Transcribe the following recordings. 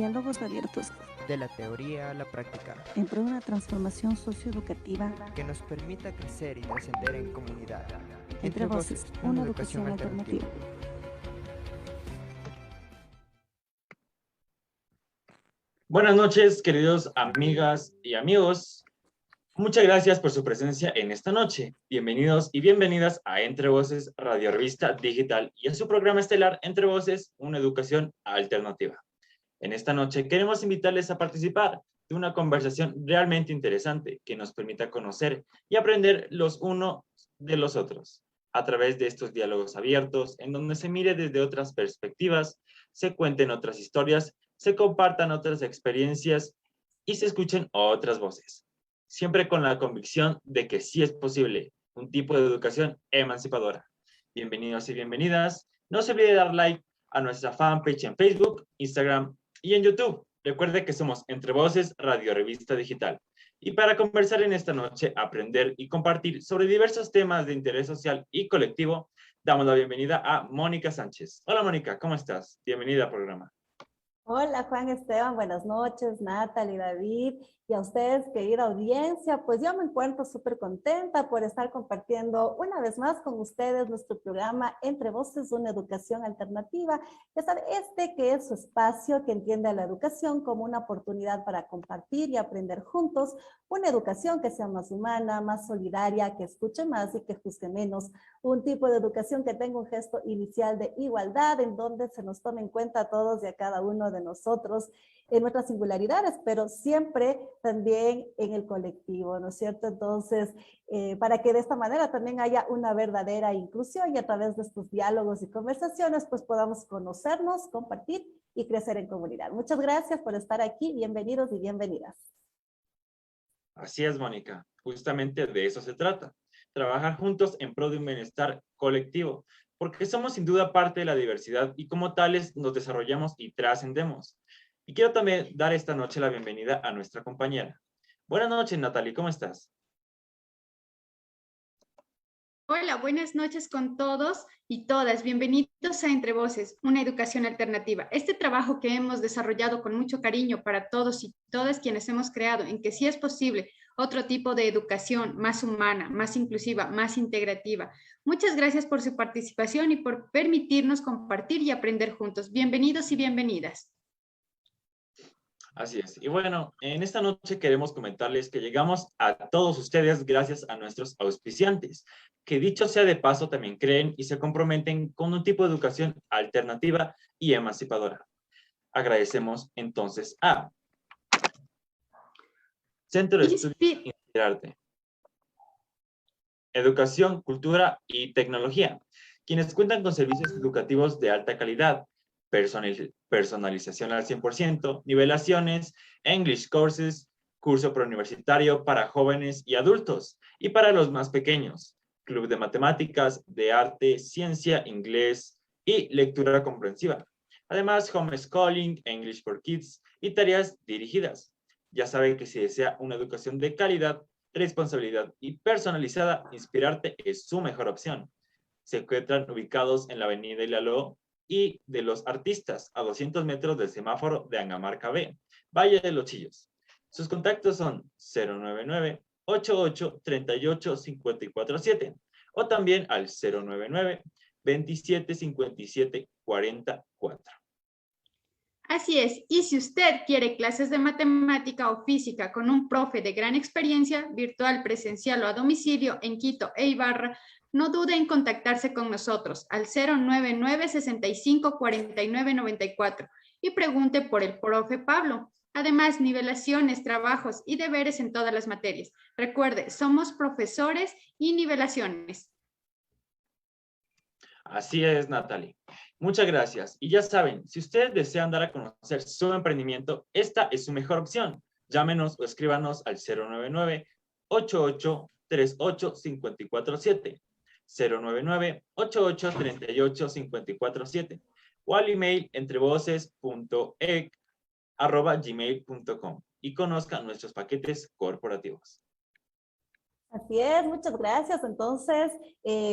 Diálogos abiertos de la teoría a la práctica, en pro de una transformación socioeducativa que nos permita crecer y trascender en comunidad. Entre Voces, una educación alternativa. Buenas noches, queridos amigas y amigos. Muchas gracias por su presencia en esta noche. Bienvenidos y bienvenidas a Entre Voces, Radio Revista Digital y a su programa estelar Entre Voces, una educación alternativa. En esta noche queremos invitarles a participar de una conversación realmente interesante que nos permita conocer y aprender los unos de los otros a través de estos diálogos abiertos en donde se mire desde otras perspectivas, se cuenten otras historias, se compartan otras experiencias y se escuchen otras voces. Siempre con la convicción de que sí es posible un tipo de educación emancipadora. Bienvenidos y bienvenidas. No se olvide dar like a nuestra fanpage en Facebook, Instagram y en YouTube. Recuerde que somos Entre Voces, Radio Revista Digital. Y para conversar en esta noche, aprender y compartir sobre diversos temas de interés social y colectivo, damos la bienvenida a Mónica Sánchez. Hola Mónica, ¿cómo estás? Bienvenida al programa. Hola Juan Esteban, buenas noches, Natalie, David, y a ustedes, querida audiencia. Pues yo me encuentro súper contenta por estar compartiendo una vez más con ustedes nuestro programa Entre Voces, una educación alternativa. Ya saben, que es su espacio que entiende a la educación como una oportunidad para compartir y aprender juntos una educación que sea más humana, más solidaria, que escuche más y que juzgue menos. Un tipo de educación que tenga un gesto inicial de igualdad, en donde se nos tome en cuenta a todos y a cada uno de nosotros en nuestras singularidades, pero siempre también en el colectivo, ¿no es cierto? Entonces, para que de esta manera también haya una verdadera inclusión y a través de estos diálogos y conversaciones, pues podamos conocernos, compartir y crecer en comunidad. Muchas gracias por estar aquí. Bienvenidos y bienvenidas. Así es, Mónica. Justamente de eso se trata. Trabajar juntos en pro de un bienestar colectivo, porque somos sin duda parte de la diversidad y como tales nos desarrollamos y trascendemos. Y quiero también dar esta noche la bienvenida a nuestra compañera. Buenas noches, Natalie, ¿cómo estás? Hola, buenas noches con todos y todas. Bienvenidos a Entre Voces, una educación alternativa. Este trabajo que hemos desarrollado con mucho cariño para todos y todas quienes hemos creado en que sí es posible otro tipo de educación más humana, más inclusiva, más integrativa. Muchas gracias por su participación y por permitirnos compartir y aprender juntos. Bienvenidos y bienvenidas. Así es. Y bueno, en esta noche queremos comentarles que llegamos a todos ustedes gracias a nuestros auspiciantes, que dicho sea de paso también creen y se comprometen con un tipo de educación alternativa y emancipadora. Agradecemos entonces a Centro de Estudios Inspirarte, Educación, Cultura y Tecnología, quienes cuentan con servicios educativos de alta calidad, personalización al 100%, nivelaciones, English Courses, curso preuniversitario para jóvenes y adultos, y para los más pequeños, club de matemáticas, de arte, ciencia, inglés y lectura comprensiva. Además, homeschooling, English for Kids y tareas dirigidas. Ya saben que si desea una educación de calidad, responsabilidad y personalizada, Inspirarte es su mejor opción. Se encuentran ubicados en la avenida Ilaló y de los Artistas, a 200 metros del semáforo de Angamarca B, Valle de los Chillos. Sus contactos son 099-88-38-547 o también al 099-2757-44. Así es, y si usted quiere clases de matemática o física con un profe de gran experiencia, virtual, presencial o a domicilio en Quito e Ibarra, no dude en contactarse con nosotros al 099-65-4994 y pregunte por el profe Pablo. Además, nivelaciones, trabajos y deberes en todas las materias. Recuerde, somos profesores y nivelaciones. Así es, Natalie. Muchas gracias. Y ya saben, si ustedes desean dar a conocer su emprendimiento, esta es su mejor opción. Llámenos o escríbanos al 099-8838-547, 099-8838-547 o al email entrevoces.ec@gmail.com y conozcan nuestros paquetes corporativos. Así es, muchas gracias. Entonces,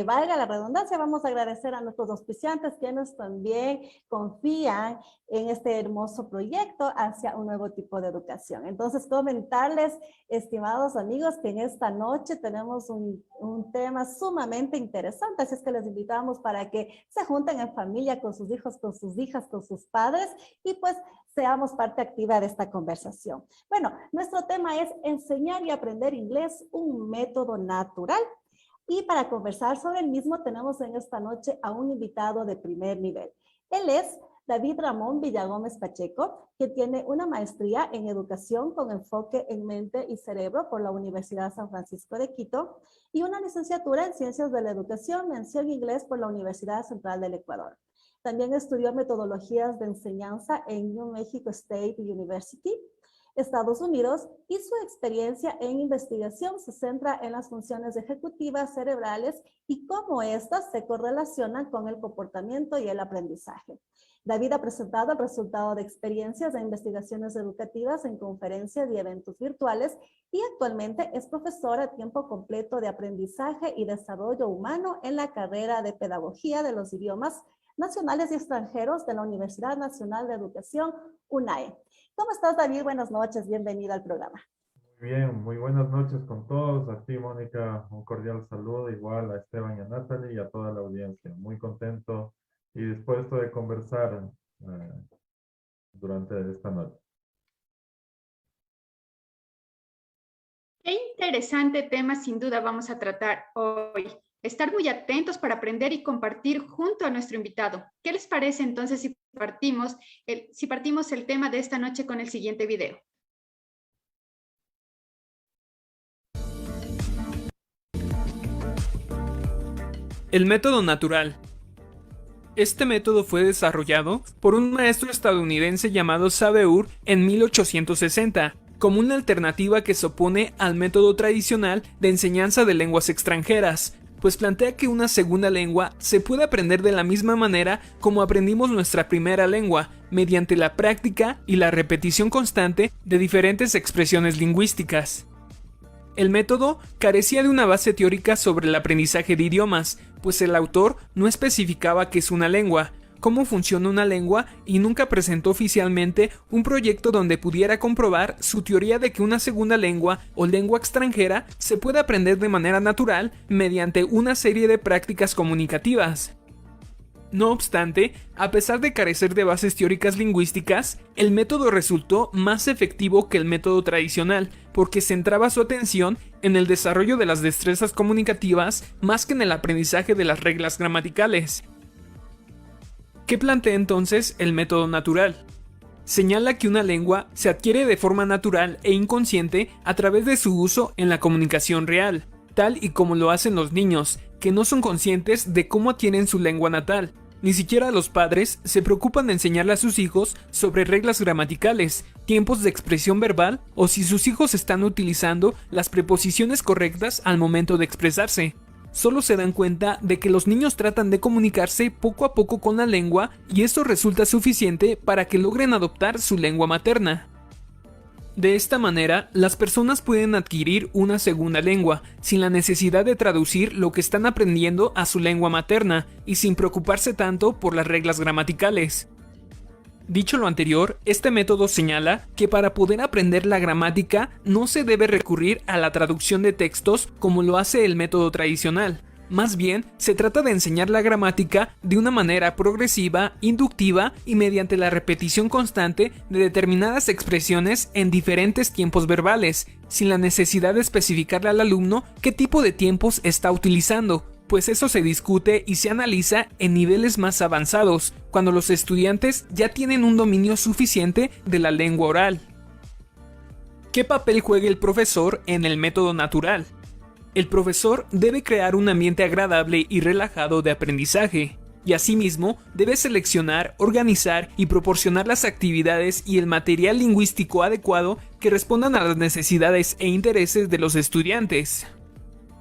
valga la redundancia, vamos a agradecer a nuestros auspiciantes quienes también confían en este hermoso proyecto hacia un nuevo tipo de educación. Entonces, comentarles, estimados amigos, que en esta noche tenemos un tema sumamente interesante, así es que les invitamos para que se junten en familia con sus hijos, con sus hijas, con sus padres y pues seamos parte activa de esta conversación. Bueno, nuestro tema es enseñar y aprender inglés, un método natural. Y para conversar sobre el mismo tenemos en esta noche a un invitado de primer nivel. Él es David Ramón Villagómez Pacheco, que tiene una maestría en educación con enfoque en mente y cerebro por la Universidad San Francisco de Quito y una licenciatura en Ciencias de la Educación, mención inglés por la Universidad Central del Ecuador. También estudió metodologías de enseñanza en New Mexico State University, Estados Unidos, y su experiencia en investigación se centra en las funciones ejecutivas cerebrales y cómo éstas se correlacionan con el comportamiento y el aprendizaje. David ha presentado el resultado de experiencias de investigaciones educativas en conferencias y eventos virtuales y actualmente es profesor a tiempo completo de aprendizaje y desarrollo humano en la carrera de Pedagogía de los Idiomas Nacionales y Extranjeros de la Universidad Nacional de Educación, UNAE. ¿Cómo estás, David? Buenas noches, bienvenido al programa. Muy bien, muy buenas noches con todos. A ti, Mónica, un cordial saludo, igual a Esteban y a Natalie y a toda la audiencia. Muy contento y dispuesto de conversar durante esta noche. Qué interesante tema sin duda vamos a tratar hoy. Estar muy atentos para aprender y compartir junto a nuestro invitado. ¿Qué les parece entonces si partimos el tema de esta noche con el siguiente video? El método natural. Este método fue desarrollado por un maestro estadounidense llamado Sabeur en 1860, como una alternativa que se opone al método tradicional de enseñanza de lenguas extranjeras, pues plantea que una segunda lengua se puede aprender de la misma manera como aprendimos nuestra primera lengua, mediante la práctica y la repetición constante de diferentes expresiones lingüísticas. El método carecía de una base teórica sobre el aprendizaje de idiomas, pues el autor no especificaba qué es una lengua, cómo funciona una lengua y nunca presentó oficialmente un proyecto donde pudiera comprobar su teoría de que una segunda lengua o lengua extranjera se puede aprender de manera natural mediante una serie de prácticas comunicativas. No obstante, a pesar de carecer de bases teóricas lingüísticas, el método resultó más efectivo que el método tradicional, porque centraba su atención en el desarrollo de las destrezas comunicativas más que en el aprendizaje de las reglas gramaticales. ¿Qué plantea entonces el método natural? Señala que una lengua se adquiere de forma natural e inconsciente a través de su uso en la comunicación real, tal y como lo hacen los niños, que no son conscientes de cómo adquieren su lengua natal. Ni siquiera los padres se preocupan de enseñarle a sus hijos sobre reglas gramaticales, tiempos de expresión verbal o si sus hijos están utilizando las preposiciones correctas al momento de expresarse. Solo se dan cuenta de que los niños tratan de comunicarse poco a poco con la lengua y esto resulta suficiente para que logren adoptar su lengua materna. De esta manera, las personas pueden adquirir una segunda lengua, sin la necesidad de traducir lo que están aprendiendo a su lengua materna y sin preocuparse tanto por las reglas gramaticales. Dicho lo anterior, este método señala que para poder aprender la gramática no se debe recurrir a la traducción de textos como lo hace el método tradicional. Más bien, se trata de enseñar la gramática de una manera progresiva, inductiva y mediante la repetición constante de determinadas expresiones en diferentes tiempos verbales, sin la necesidad de especificarle al alumno qué tipo de tiempos está utilizando, pues eso se discute y se analiza en niveles más avanzados, cuando los estudiantes ya tienen un dominio suficiente de la lengua oral. ¿Qué papel juega el profesor en el método natural? El profesor debe crear un ambiente agradable y relajado de aprendizaje, y asimismo debe seleccionar, organizar y proporcionar las actividades y el material lingüístico adecuado que respondan a las necesidades e intereses de los estudiantes.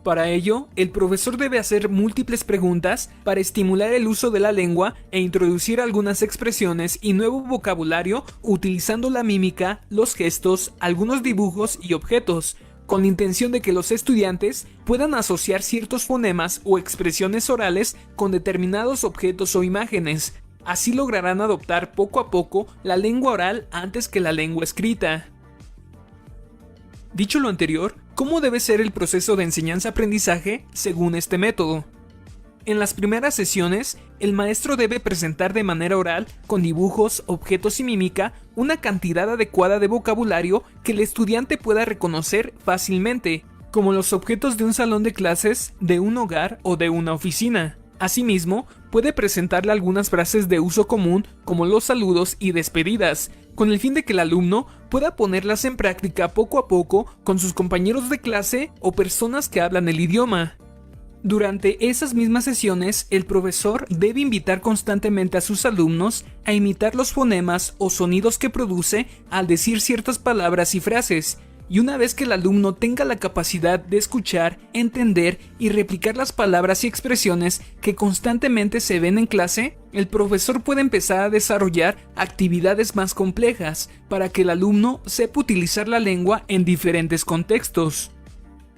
Para ello, el profesor debe hacer múltiples preguntas para estimular el uso de la lengua e introducir algunas expresiones y nuevo vocabulario utilizando la mímica, los gestos, algunos dibujos y objetos, con la intención de que los estudiantes puedan asociar ciertos fonemas o expresiones orales con determinados objetos o imágenes. Así lograrán adoptar poco a poco la lengua oral antes que la lengua escrita. Dicho lo anterior, ¿cómo debe ser el proceso de enseñanza-aprendizaje según este método? En las primeras sesiones, el maestro debe presentar de manera oral, con dibujos, objetos y mímica, una cantidad adecuada de vocabulario que el estudiante pueda reconocer fácilmente, como los objetos de un salón de clases, de un hogar o de una oficina. Asimismo, puede presentarle algunas frases de uso común, como los saludos y despedidas, con el fin de que el alumno pueda ponerlas en práctica poco a poco con sus compañeros de clase o personas que hablan el idioma. Durante esas mismas sesiones, el profesor debe invitar constantemente a sus alumnos a imitar los fonemas o sonidos que produce al decir ciertas palabras y frases, y una vez que el alumno tenga la capacidad de escuchar, entender y replicar las palabras y expresiones que constantemente se ven en clase, el profesor puede empezar a desarrollar actividades más complejas para que el alumno sepa utilizar la lengua en diferentes contextos.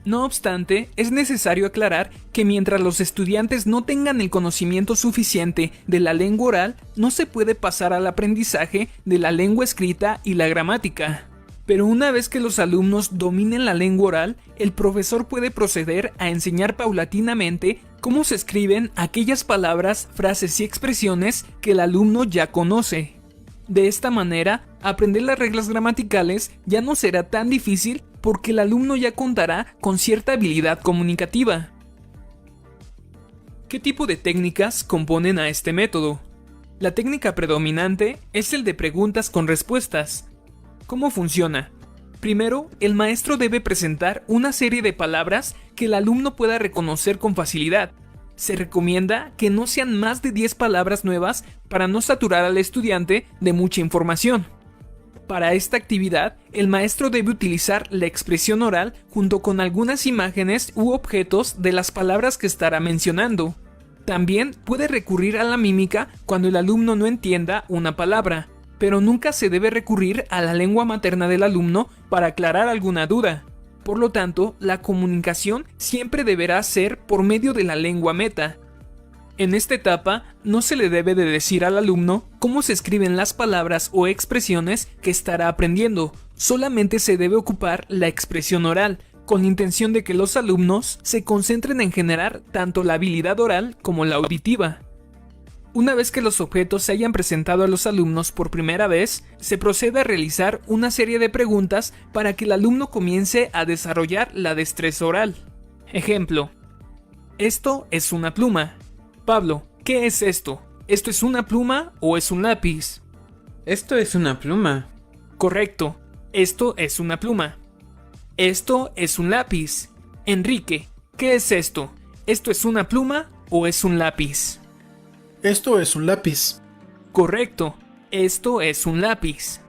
No obstante, es necesario aclarar que mientras los estudiantes no tengan el conocimiento suficiente de la lengua oral, no se puede pasar al aprendizaje de la lengua escrita y la gramática. Pero una vez que los alumnos dominen la lengua oral, el profesor puede proceder a enseñar paulatinamente cómo se escriben aquellas palabras, frases y expresiones que el alumno ya conoce. De esta manera, aprender las reglas gramaticales ya no será tan difícil porque el alumno ya contará con cierta habilidad comunicativa. ¿Qué tipo de técnicas componen a este método? La técnica predominante es el de preguntas con respuestas. ¿Cómo funciona? Primero, el maestro debe presentar una serie de palabras que el alumno pueda reconocer con facilidad. Se recomienda que no sean más de 10 palabras nuevas para no saturar al estudiante de mucha información. Para esta actividad, el maestro debe utilizar la expresión oral junto con algunas imágenes u objetos de las palabras que estará mencionando. También puede recurrir a la mímica cuando el alumno no entienda una palabra, pero nunca se debe recurrir a la lengua materna del alumno para aclarar alguna duda. Por lo tanto, la comunicación siempre deberá ser por medio de la lengua meta. En esta etapa, no se le debe de decir al alumno cómo se escriben las palabras o expresiones que estará aprendiendo, solamente se debe ocupar la expresión oral, con la intención de que los alumnos se concentren en generar tanto la habilidad oral como la auditiva. Una vez que los objetos se hayan presentado a los alumnos por primera vez, se procede a realizar una serie de preguntas para que el alumno comience a desarrollar la destreza oral. Ejemplo: esto es una pluma. Pablo, ¿qué es esto? ¿Esto es una pluma o es un lápiz? Esto es una pluma. Correcto, esto es una pluma. Esto es un lápiz. Enrique, ¿qué es esto? ¿Esto es una pluma o es un lápiz? Esto es un lápiz. Correcto, esto es un lápiz.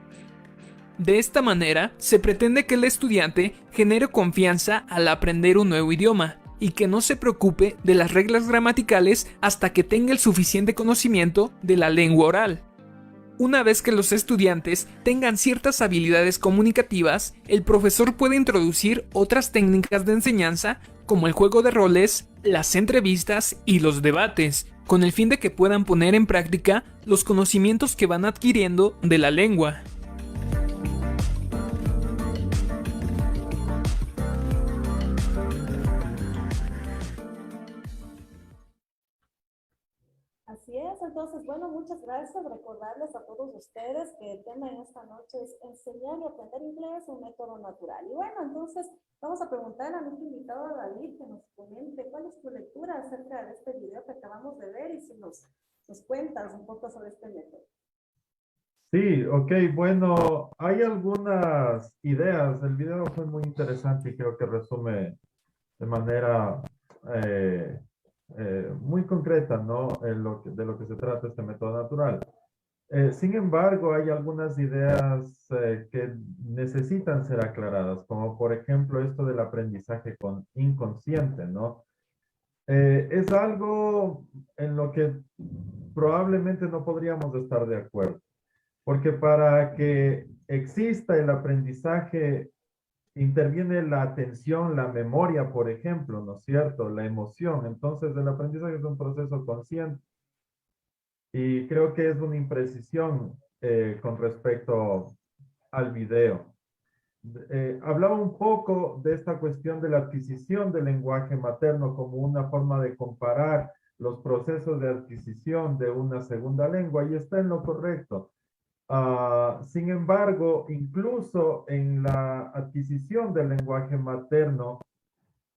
De esta manera, se pretende que el estudiante genere confianza al aprender un nuevo idioma y que no se preocupe de las reglas gramaticales hasta que tenga el suficiente conocimiento de la lengua oral. Una vez que los estudiantes tengan ciertas habilidades comunicativas, el profesor puede introducir otras técnicas de enseñanza como el juego de roles, las entrevistas y los debates, con el fin de que puedan poner en práctica los conocimientos que van adquiriendo de la lengua. Así es, entonces, bueno, muchas gracias. Recordarles a todos ustedes que el tema en esta noche es enseñar y aprender inglés, un método natural. Y bueno, entonces vamos a preguntar a nuestro invitado David que nos comente cuál es tu lectura acerca de este video que acabamos de ver y si nos cuentas un poco sobre este método. Sí, ok, bueno, hay algunas ideas. El video fue muy interesante y creo que resume de manera muy concreta, ¿no? De lo que se trata este método natural. Sin embargo, hay algunas ideas que necesitan ser aclaradas, como por ejemplo esto del aprendizaje inconsciente, ¿no? Es algo en lo que probablemente no podríamos estar de acuerdo, porque para que exista el aprendizaje interviene la atención, la memoria, por ejemplo, ¿no es cierto? La emoción. Entonces, el aprendizaje es un proceso consciente. Y creo que es una imprecisión con respecto al video. Hablaba un poco de esta cuestión de la adquisición del lenguaje materno como una forma de comparar los procesos de adquisición de una segunda lengua, y está en lo correcto. Sin embargo, incluso en la adquisición del lenguaje materno,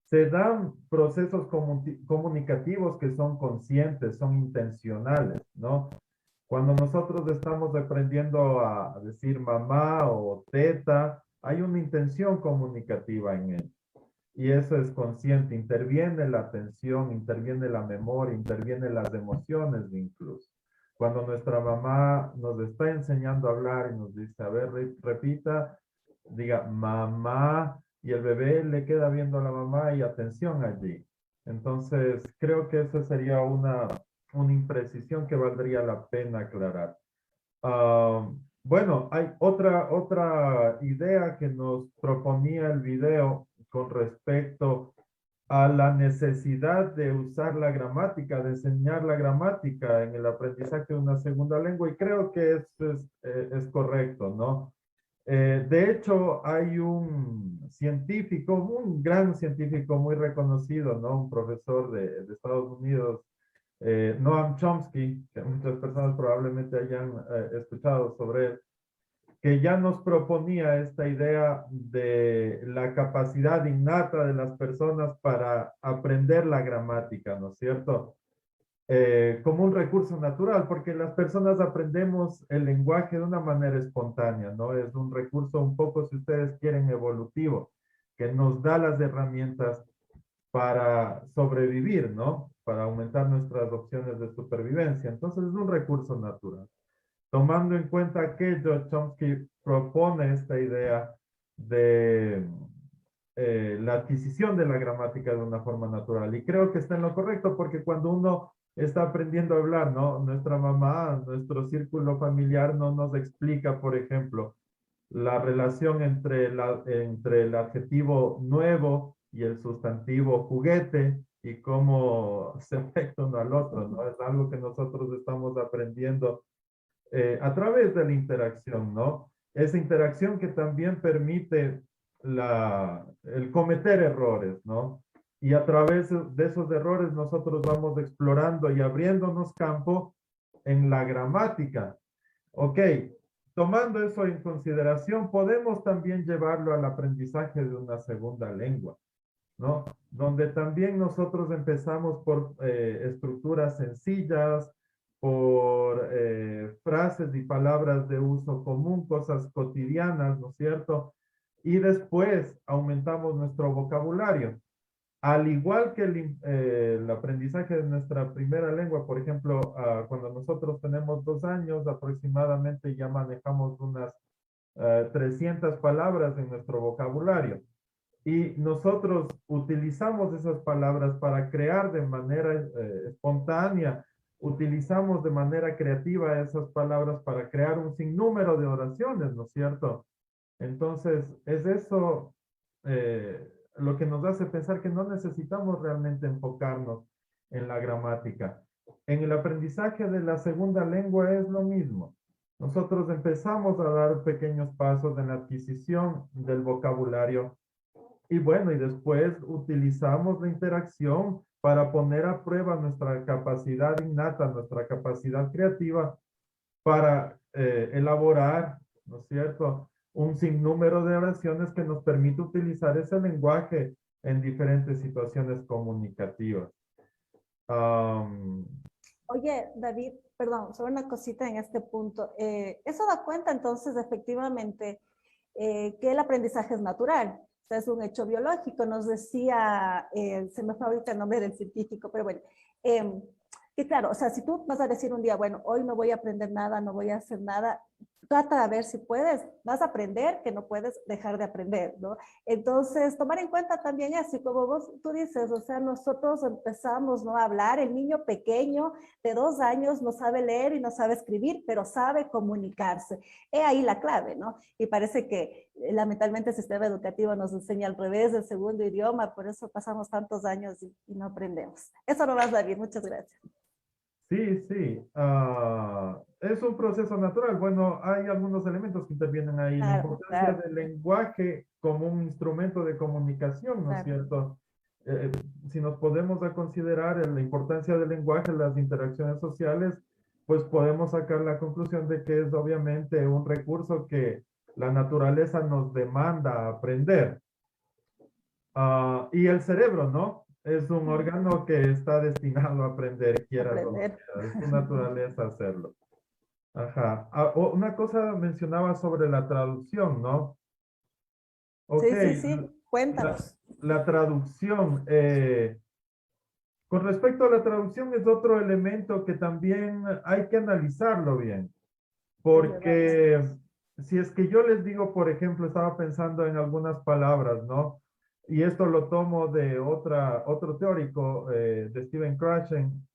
se dan procesos comunicativos que son conscientes, son intencionales, ¿no? Cuando nosotros estamos aprendiendo a decir mamá o teta, hay una intención comunicativa en él. Y eso es consciente, interviene la atención, interviene la memoria, interviene las emociones incluso. Cuando nuestra mamá nos está enseñando a hablar y nos dice, a ver, repita, diga mamá, y el bebé le queda viendo a la mamá y atención allí. Entonces, creo que esa sería una imprecisión que valdría la pena aclarar. Bueno, hay otra idea que nos proponía el video con respecto a la necesidad de usar la gramática, de enseñar la gramática en el aprendizaje de una segunda lengua, y creo que es correcto, ¿no? De hecho, hay un científico, un gran científico muy reconocido, ¿no? Un profesor de Estados Unidos, Noam Chomsky, que muchas personas probablemente hayan escuchado sobre él, que ya nos proponía esta idea de la capacidad innata de las personas para aprender la gramática, ¿no es cierto? Como un recurso natural, porque las personas aprendemos el lenguaje de una manera espontánea, ¿no? Es un recurso un poco, si ustedes quieren, evolutivo, que nos da las herramientas para sobrevivir, ¿no? Para aumentar nuestras opciones de supervivencia. Entonces es un recurso natural. Tomando en cuenta aquello, Chomsky propone esta idea de la adquisición de la gramática de una forma natural. Y creo que está en lo correcto, porque cuando uno está aprendiendo a hablar, ¿no? Nuestra mamá, nuestro círculo familiar no nos explica, por ejemplo, la relación entre el adjetivo nuevo y el sustantivo juguete y cómo se afecta uno al otro, ¿no? Es algo que nosotros estamos aprendiendo a través de la interacción, ¿no? Esa interacción que también permite el cometer errores, ¿no? Y a través de esos errores nosotros vamos explorando y abriéndonos campo en la gramática. Ok, tomando eso en consideración, podemos también llevarlo al aprendizaje de una segunda lengua, ¿no? Donde también nosotros empezamos por estructuras sencillas, por frases y palabras de uso común, cosas cotidianas, ¿no es cierto? Y después aumentamos nuestro vocabulario. Al igual que el aprendizaje de nuestra primera lengua, por ejemplo, cuando nosotros tenemos 2 años aproximadamente, ya manejamos unas 300 palabras en nuestro vocabulario. Y nosotros utilizamos esas palabras para crear de manera espontánea, utilizamos de manera creativa esas palabras para crear un sinnúmero de oraciones, ¿no es cierto? Entonces, es eso lo que nos hace pensar que no necesitamos realmente enfocarnos en la gramática. En el aprendizaje de la segunda lengua es lo mismo. Nosotros empezamos a dar pequeños pasos en la adquisición del vocabulario y bueno, y después utilizamos la interacción para poner a prueba nuestra capacidad innata, nuestra capacidad creativa para elaborar, ¿no es cierto?, un sinnúmero de oraciones que nos permite utilizar ese lenguaje en diferentes situaciones comunicativas. Oye, David, perdón, solo una cosita en este punto. Eso da cuenta entonces efectivamente que el aprendizaje es natural, o sea, es un hecho biológico. Nos decía, se me fue ahorita el nombre del científico, pero bueno, que claro, o sea, si tú vas a decir un día, bueno, hoy no voy a aprender nada, no voy a hacer nada, trata de ver si puedes, vas a aprender, que no puedes dejar de aprender, ¿no? Entonces, tomar en cuenta también eso, y como tú dices, o sea, nosotros empezamos, ¿no?, a hablar, el niño pequeño de 2 años no sabe leer y no sabe escribir, pero sabe comunicarse. He ahí la clave, ¿no? Y parece que lamentablemente el sistema educativo nos enseña al revés, el segundo idioma, por eso pasamos tantos años y no aprendemos. Eso no va, David, muchas gracias. Sí, sí. Es un proceso natural. Bueno, hay algunos elementos que intervienen ahí. La Claro, importancia claro. del lenguaje como un instrumento de comunicación, ¿no es Claro. cierto? Si nos podemos a considerar la importancia del lenguaje en las interacciones sociales, pues podemos sacar la conclusión de que es obviamente un recurso que la naturaleza nos demanda aprender. Y el cerebro, ¿no? Es un órgano que está destinado a aprender, quieras o no Aprender. quieras. Es su naturaleza hacerlo. Ajá. Una cosa mencionaba sobre la traducción, ¿no? Ok. Sí, sí, sí. Cuéntanos. La traducción. Con respecto a la traducción es otro elemento que también hay que analizarlo bien. Porque si es que yo les digo, por ejemplo, estaba pensando en algunas palabras, ¿no? Y esto lo tomo de otro teórico, de Steven Krashen,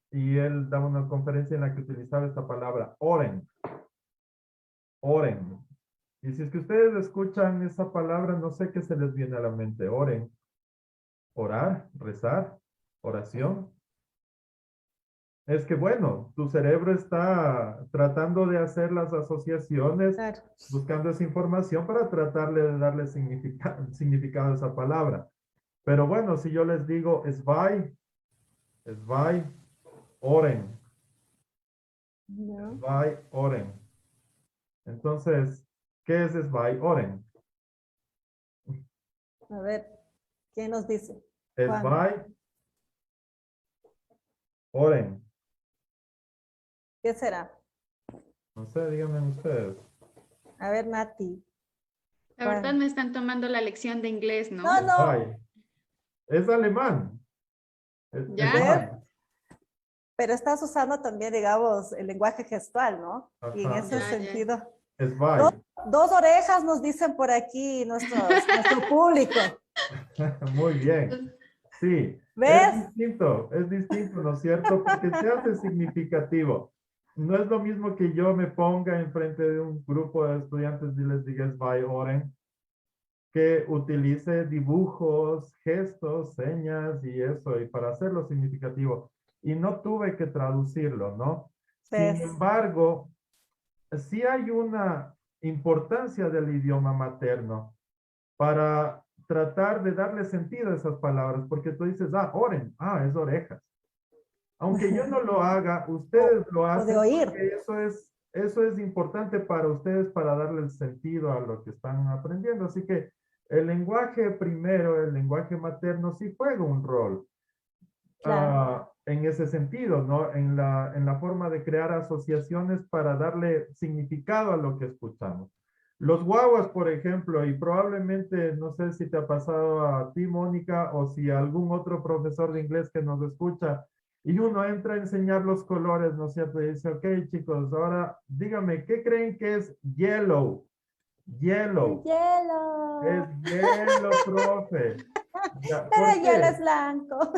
y él daba una conferencia en la que utilizaba esta palabra, oren. Oren. Y si es que ustedes escuchan esa palabra, no sé qué se les viene a la mente. Oren. Orar, rezar, oración. Es que bueno, tu cerebro está tratando de hacer las asociaciones, Claro. buscando esa información para tratar de darle significado a esa palabra. Pero bueno, si yo les digo esvai, oren. No. Esvai, oren. Entonces, ¿qué es esvai, oren? A ver, ¿quién nos dice? Esvai, oren. ¿Qué será? No sé, díganme ustedes. A ver, Nati. La verdad me están tomando la lección de inglés, ¿no? No, no. Esvai. Es alemán. ¿Ya? Esvai. Pero estás usando también, digamos, el lenguaje gestual, ¿no? Y en Ajá. ese Ya. sentido. Esvai. Dos orejas nos dicen por aquí nuestro público. Muy bien. Sí. ¿Ves? Es distinto, ¿no es cierto? Porque se hace significativo. No es lo mismo que yo me ponga enfrente de un grupo de estudiantes y les diga esvai, oren, que utilice dibujos, gestos, señas y eso, y para hacerlo significativo. Y no tuve que traducirlo, ¿no? ¿Ves? Sin embargo, sí hay una importancia del idioma materno para tratar de darle sentido a esas palabras, porque tú dices, oren, es orejas. Aunque yo no lo haga, ustedes lo hacen. O de oír. Porque eso es importante para ustedes para darle el sentido a lo que están aprendiendo. Así que el lenguaje primero, el lenguaje materno, sí juega un rol. Claro. En ese sentido, ¿no? En la forma de crear asociaciones para darle significado a lo que escuchamos. Los guaguas, por ejemplo, y probablemente, no sé si te ha pasado a ti, Mónica, o si a algún otro profesor de inglés que nos escucha, y uno entra a enseñar los colores, ¿no es cierto? Y dice, ok, chicos, ahora dígame, ¿qué creen que es yellow? Yellow. Hielo. Es yellow, profe. Ya, Pero ¿por el hielo qué? es blanco.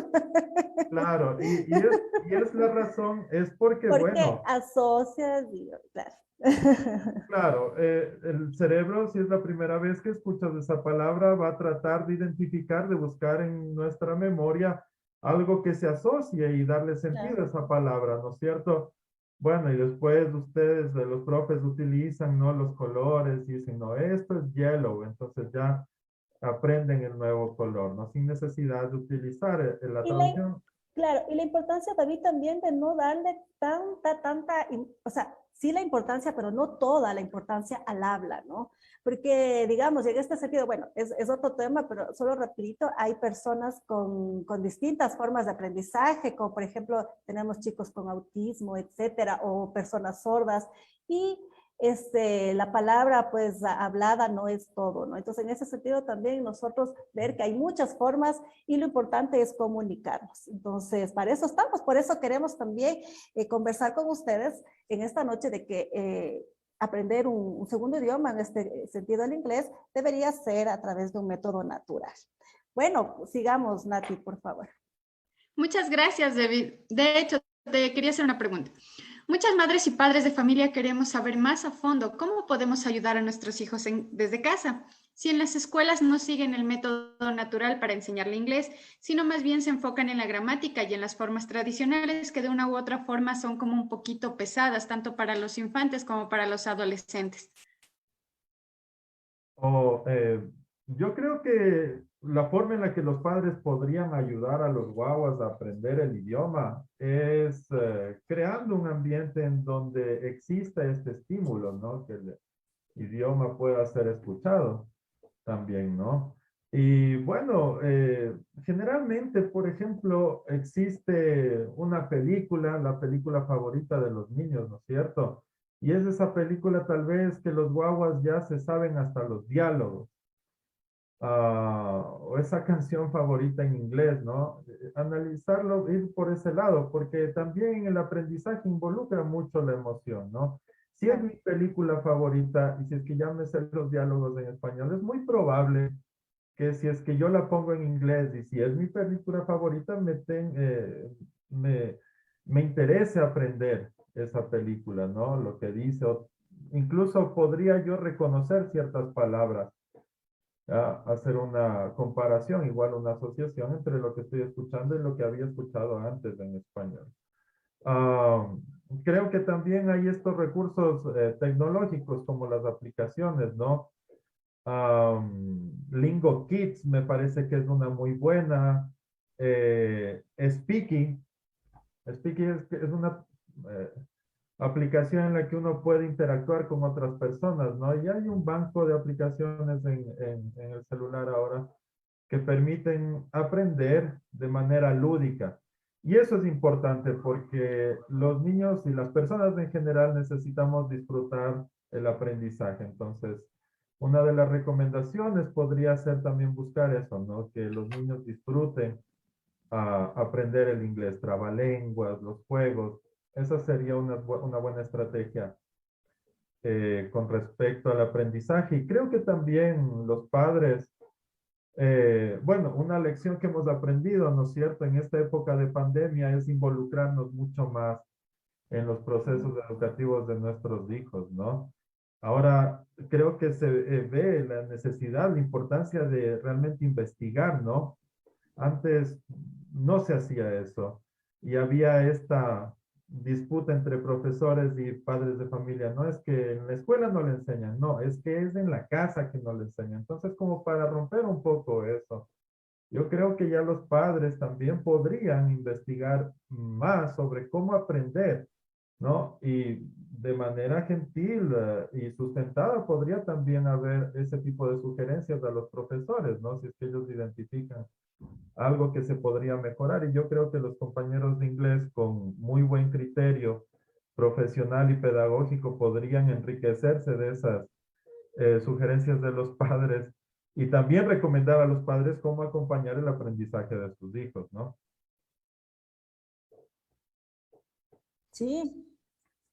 Claro, y es la razón, es porque, Porque bueno, asocias, claro. claro, el cerebro, si es la primera vez que escuchas esa palabra, va a tratar de identificar, de buscar en nuestra memoria algo que se asocie y darle sentido a esa palabra, ¿no es cierto? Bueno, y después ustedes, los profes, utilizan, ¿no?, los colores y dicen, no, esto es yellow, entonces ya aprenden el nuevo color, ¿no? Sin necesidad de utilizar la traducción. Claro, y la importancia también de no darle tanta, o sea, sí la importancia, pero no toda la importancia al habla, ¿no? Porque, digamos, en este sentido, bueno, es otro tema, pero solo rapidito, hay personas con distintas formas de aprendizaje, como por ejemplo, tenemos chicos con autismo, etcétera, o personas sordas, y la palabra pues hablada no es todo, ¿no? Entonces en ese sentido también nosotros ver que hay muchas formas y lo importante es comunicarnos. Entonces para eso estamos, por eso queremos también conversar con ustedes en esta noche de que aprender un segundo idioma, en este sentido el inglés, debería ser a través de un método natural. Bueno, sigamos, Nati, por favor. Muchas gracias, David. De hecho, te quería hacer una pregunta. Muchas madres y padres de familia queremos saber más a fondo cómo podemos ayudar a nuestros hijos desde casa. Si en las escuelas no siguen el método natural para enseñarle inglés, sino más bien se enfocan en la gramática y en las formas tradicionales que de una u otra forma son como un poquito pesadas, tanto para los infantes como para los adolescentes. Yo creo que la forma en la que los padres podrían ayudar a los guaguas a aprender el idioma es creando un ambiente en donde exista este estímulo, ¿no? Que el idioma pueda ser escuchado también, ¿no? Y bueno, generalmente, por ejemplo, existe una película, la película favorita de los niños, ¿no es cierto? Y es esa película tal vez que los guaguas ya se saben hasta los diálogos. O esa canción favorita en inglés, ¿no? Analizarlo, ir por ese lado, porque también el aprendizaje involucra mucho la emoción, ¿no? Si es mi película favorita y si es que ya me sé los diálogos en español, es muy probable que si es que yo la pongo en inglés y si es mi película favorita, me interese aprender esa película, ¿no? Lo que dice, incluso podría yo reconocer ciertas palabras, hacer una comparación, igual una asociación entre lo que estoy escuchando y lo que había escuchado antes en español. Creo que también hay estos recursos tecnológicos como las aplicaciones, ¿no? Lingo Kids me parece que es una muy buena. Speaking es una aplicación en la que uno puede interactuar con otras personas, ¿no? Y hay un banco de aplicaciones en el celular ahora que permiten aprender de manera lúdica. Y eso es importante porque los niños y las personas en general necesitamos disfrutar el aprendizaje. Entonces, una de las recomendaciones podría ser también buscar eso, ¿no? Que los niños disfruten aprender el inglés, trabalenguas, los juegos. Esa sería una buena estrategia con respecto al aprendizaje. Y creo que también los padres, bueno, una lección que hemos aprendido, ¿no es cierto?, en esta época de pandemia es involucrarnos mucho más en los procesos educativos de nuestros hijos, ¿no? Ahora, creo que se ve la necesidad, la importancia de realmente investigar, ¿no? Antes no se hacía eso y había esta disputa entre profesores y padres de familia. No es que en la escuela no le enseñan, no, es que es en la casa que no le enseñan. Entonces, como para romper un poco eso, yo creo que ya los padres también podrían investigar más sobre cómo aprender, ¿no? Y de manera gentil y sustentada podría también haber ese tipo de sugerencias a los profesores, ¿no? Si es que ellos identifican algo que se podría mejorar. Y yo creo que los compañeros de inglés con muy buen criterio profesional y pedagógico podrían enriquecerse de esas sugerencias de los padres y también recomendar a los padres cómo acompañar el aprendizaje de sus hijos, ¿no? Sí,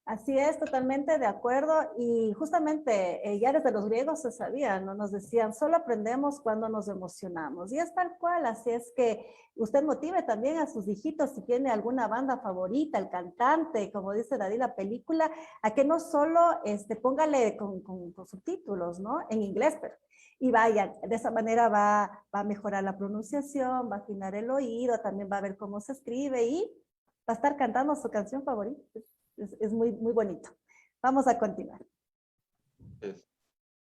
así es, totalmente de acuerdo. Y justamente ya desde los griegos se sabía, ¿no? Nos decían, solo aprendemos cuando nos emocionamos. Y es tal cual, así es que usted motive también a sus hijitos si tiene alguna banda favorita, el cantante, como dice David, la película, a que no solo póngale con subtítulos, ¿no? En inglés, pero y vayan, de esa manera va a mejorar la pronunciación, va a afinar el oído, también va a ver cómo se escribe y va a estar cantando su canción favorita. Es muy, muy bonito. Vamos a continuar. Este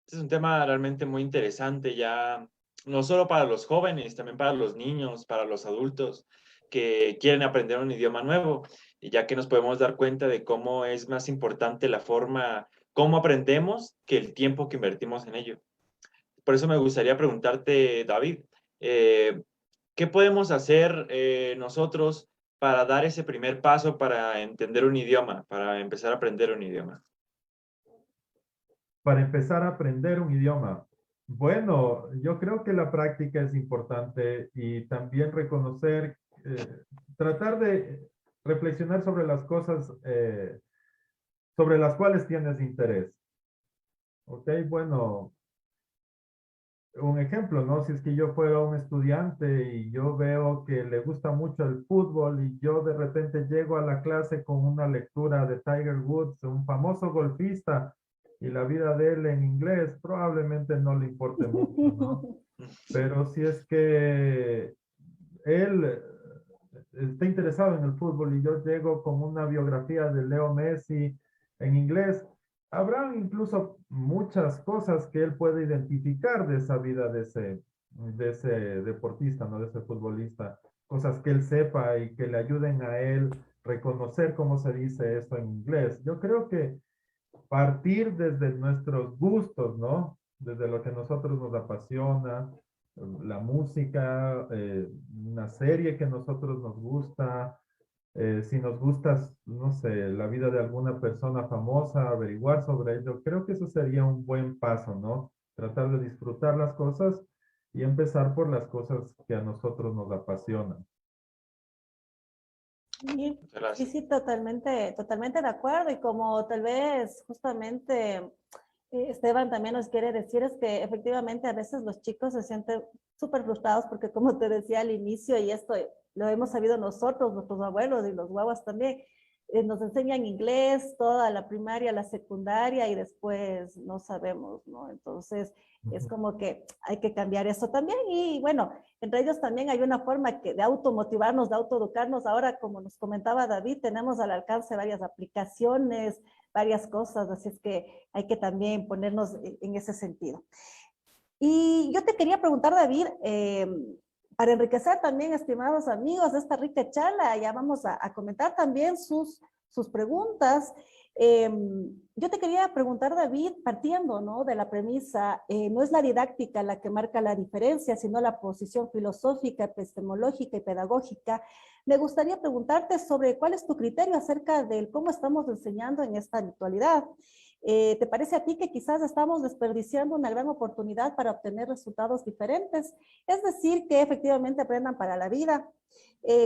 es un tema realmente muy interesante, ya no solo para los jóvenes, también para los niños, para los adultos que quieren aprender un idioma nuevo, y ya que nos podemos dar cuenta de cómo es más importante la forma, cómo aprendemos, que el tiempo que invertimos en ello. Por eso me gustaría preguntarte, David, ¿qué podemos hacer nosotros para dar ese primer paso para entender un idioma, para empezar a aprender un idioma? Para empezar a aprender un idioma. Bueno, yo creo que la práctica es importante y también reconocer, tratar de reflexionar sobre las cosas sobre las cuales tienes interés. Ok, bueno, un ejemplo, ¿no? Si es que yo fuera un estudiante y yo veo que le gusta mucho el fútbol y yo de repente llego a la clase con una lectura de Tiger Woods, un famoso golfista, y la vida de él en inglés, probablemente no le importe mucho, ¿no? Pero si es que él está interesado en el fútbol y yo llego con una biografía de Leo Messi en inglés, habrá incluso muchas cosas que él puede identificar de esa vida de ese deportista, ¿no? De ese futbolista, cosas que él sepa y que le ayuden a él reconocer cómo se dice eso en inglés. Yo creo que partir desde nuestros gustos, ¿no? Desde lo que a nosotros nos apasiona, la música, una serie que a nosotros nos gusta, si nos gusta, no sé, la vida de alguna persona famosa, averiguar sobre ello, creo que eso sería un buen paso, ¿no? Tratar de disfrutar las cosas y empezar por las cosas que a nosotros nos apasionan. Sí, Muchas gracias. sí, totalmente, totalmente de acuerdo. Y como tal vez justamente Esteban también nos quiere decir es que efectivamente a veces los chicos se sienten súper frustrados porque como te decía al inicio, y esto lo hemos sabido nosotros, nuestros abuelos y los guaguas también, nos enseñan inglés toda la primaria, la secundaria y después no sabemos, ¿no? Entonces es como que hay que cambiar eso también y bueno, entre ellos también hay una forma de automotivarnos, de autoeducarnos. Ahora, como nos comentaba David, tenemos al alcance varias aplicaciones, varias cosas, así es que hay que también ponernos en ese sentido. Y yo te quería preguntar, David, para enriquecer también, estimados amigos, esta rica charla, ya vamos a comentar también sus preguntas. Yo te quería preguntar, David, partiendo, ¿no?, de la premisa, no es la didáctica la que marca la diferencia, sino la posición filosófica, epistemológica y pedagógica. Me gustaría preguntarte sobre cuál es tu criterio acerca de cómo estamos enseñando en esta actualidad. ¿Te parece a ti que quizás estamos desperdiciando una gran oportunidad para obtener resultados diferentes? Es decir, que efectivamente aprendan para la vida.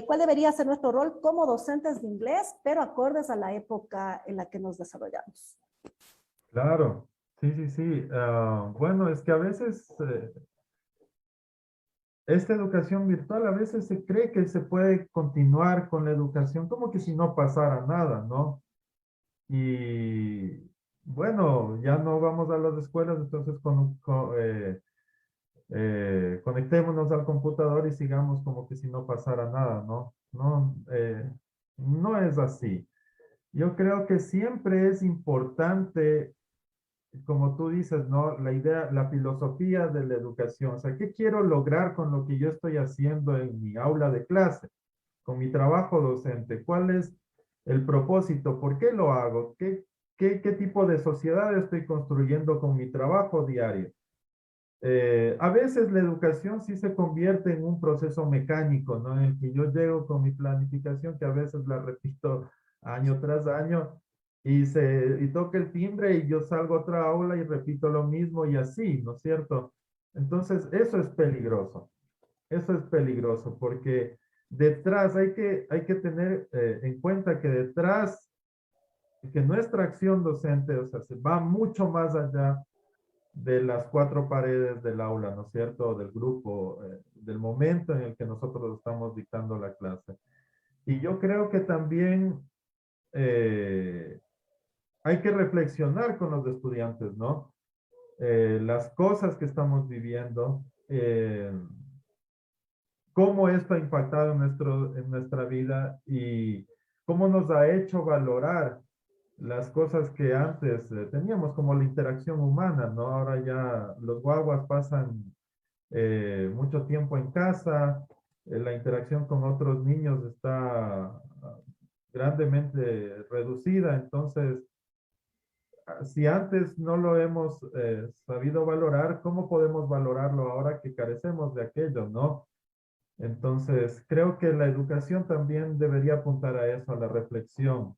¿Cuál debería ser nuestro rol como docentes de inglés, pero acordes a la época en la que nos desarrollamos? Claro, sí, sí, sí. Bueno, es que a veces esta educación virtual, a veces se cree que se puede continuar con la educación como que si no pasara nada, ¿no? Y bueno, ya no vamos a las escuelas, entonces conectémonos al computador y sigamos como que si no pasara nada, ¿no? No, no es así. Yo creo que siempre es importante, como tú dices, ¿no? La idea, la filosofía de la educación. O sea, ¿qué quiero lograr con lo que yo estoy haciendo en mi aula de clase, con mi trabajo docente? ¿Cuál es el propósito? ¿Por qué lo hago? ¿Qué tipo de sociedad estoy construyendo con mi trabajo diario? A veces la educación sí se convierte en un proceso mecánico, ¿no? En el que yo llego con mi planificación, que a veces la repito año tras año, y toca el timbre y yo salgo a otra aula y repito lo mismo y así, ¿no es cierto? Entonces, eso es peligroso porque detrás hay que tener en cuenta que detrás, que nuestra acción docente, o sea, se va mucho más allá de las cuatro paredes del aula, ¿no es cierto? Del grupo, del momento en el que nosotros estamos dictando la clase. Y yo creo que también hay que reflexionar con los estudiantes, ¿no? Las cosas que estamos viviendo, cómo esto ha impactado en nuestra vida y cómo nos ha hecho valorar las cosas que antes teníamos, como la interacción humana, ¿no? Ahora ya los guaguas pasan mucho tiempo en casa, la interacción con otros niños está grandemente reducida, entonces, si antes no lo hemos sabido valorar, ¿cómo podemos valorarlo ahora que carecemos de aquello, no? Entonces, creo que la educación también debería apuntar a eso, a la reflexión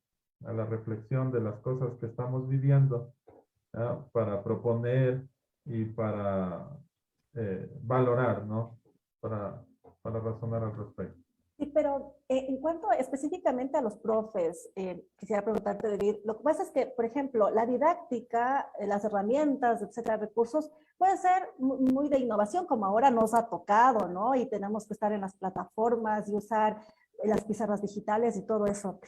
de las cosas que estamos viviendo, ¿ah? Para proponer y para valorar, ¿no? Para razonar al respecto. Sí, pero en cuanto específicamente a los profes, quisiera preguntarte, David, lo que pasa es que, por ejemplo, la didáctica, las herramientas, etcétera, recursos, puede ser muy de innovación, como ahora nos ha tocado, ¿no? Y tenemos que estar en las plataformas y usar las pizarras digitales y todo eso.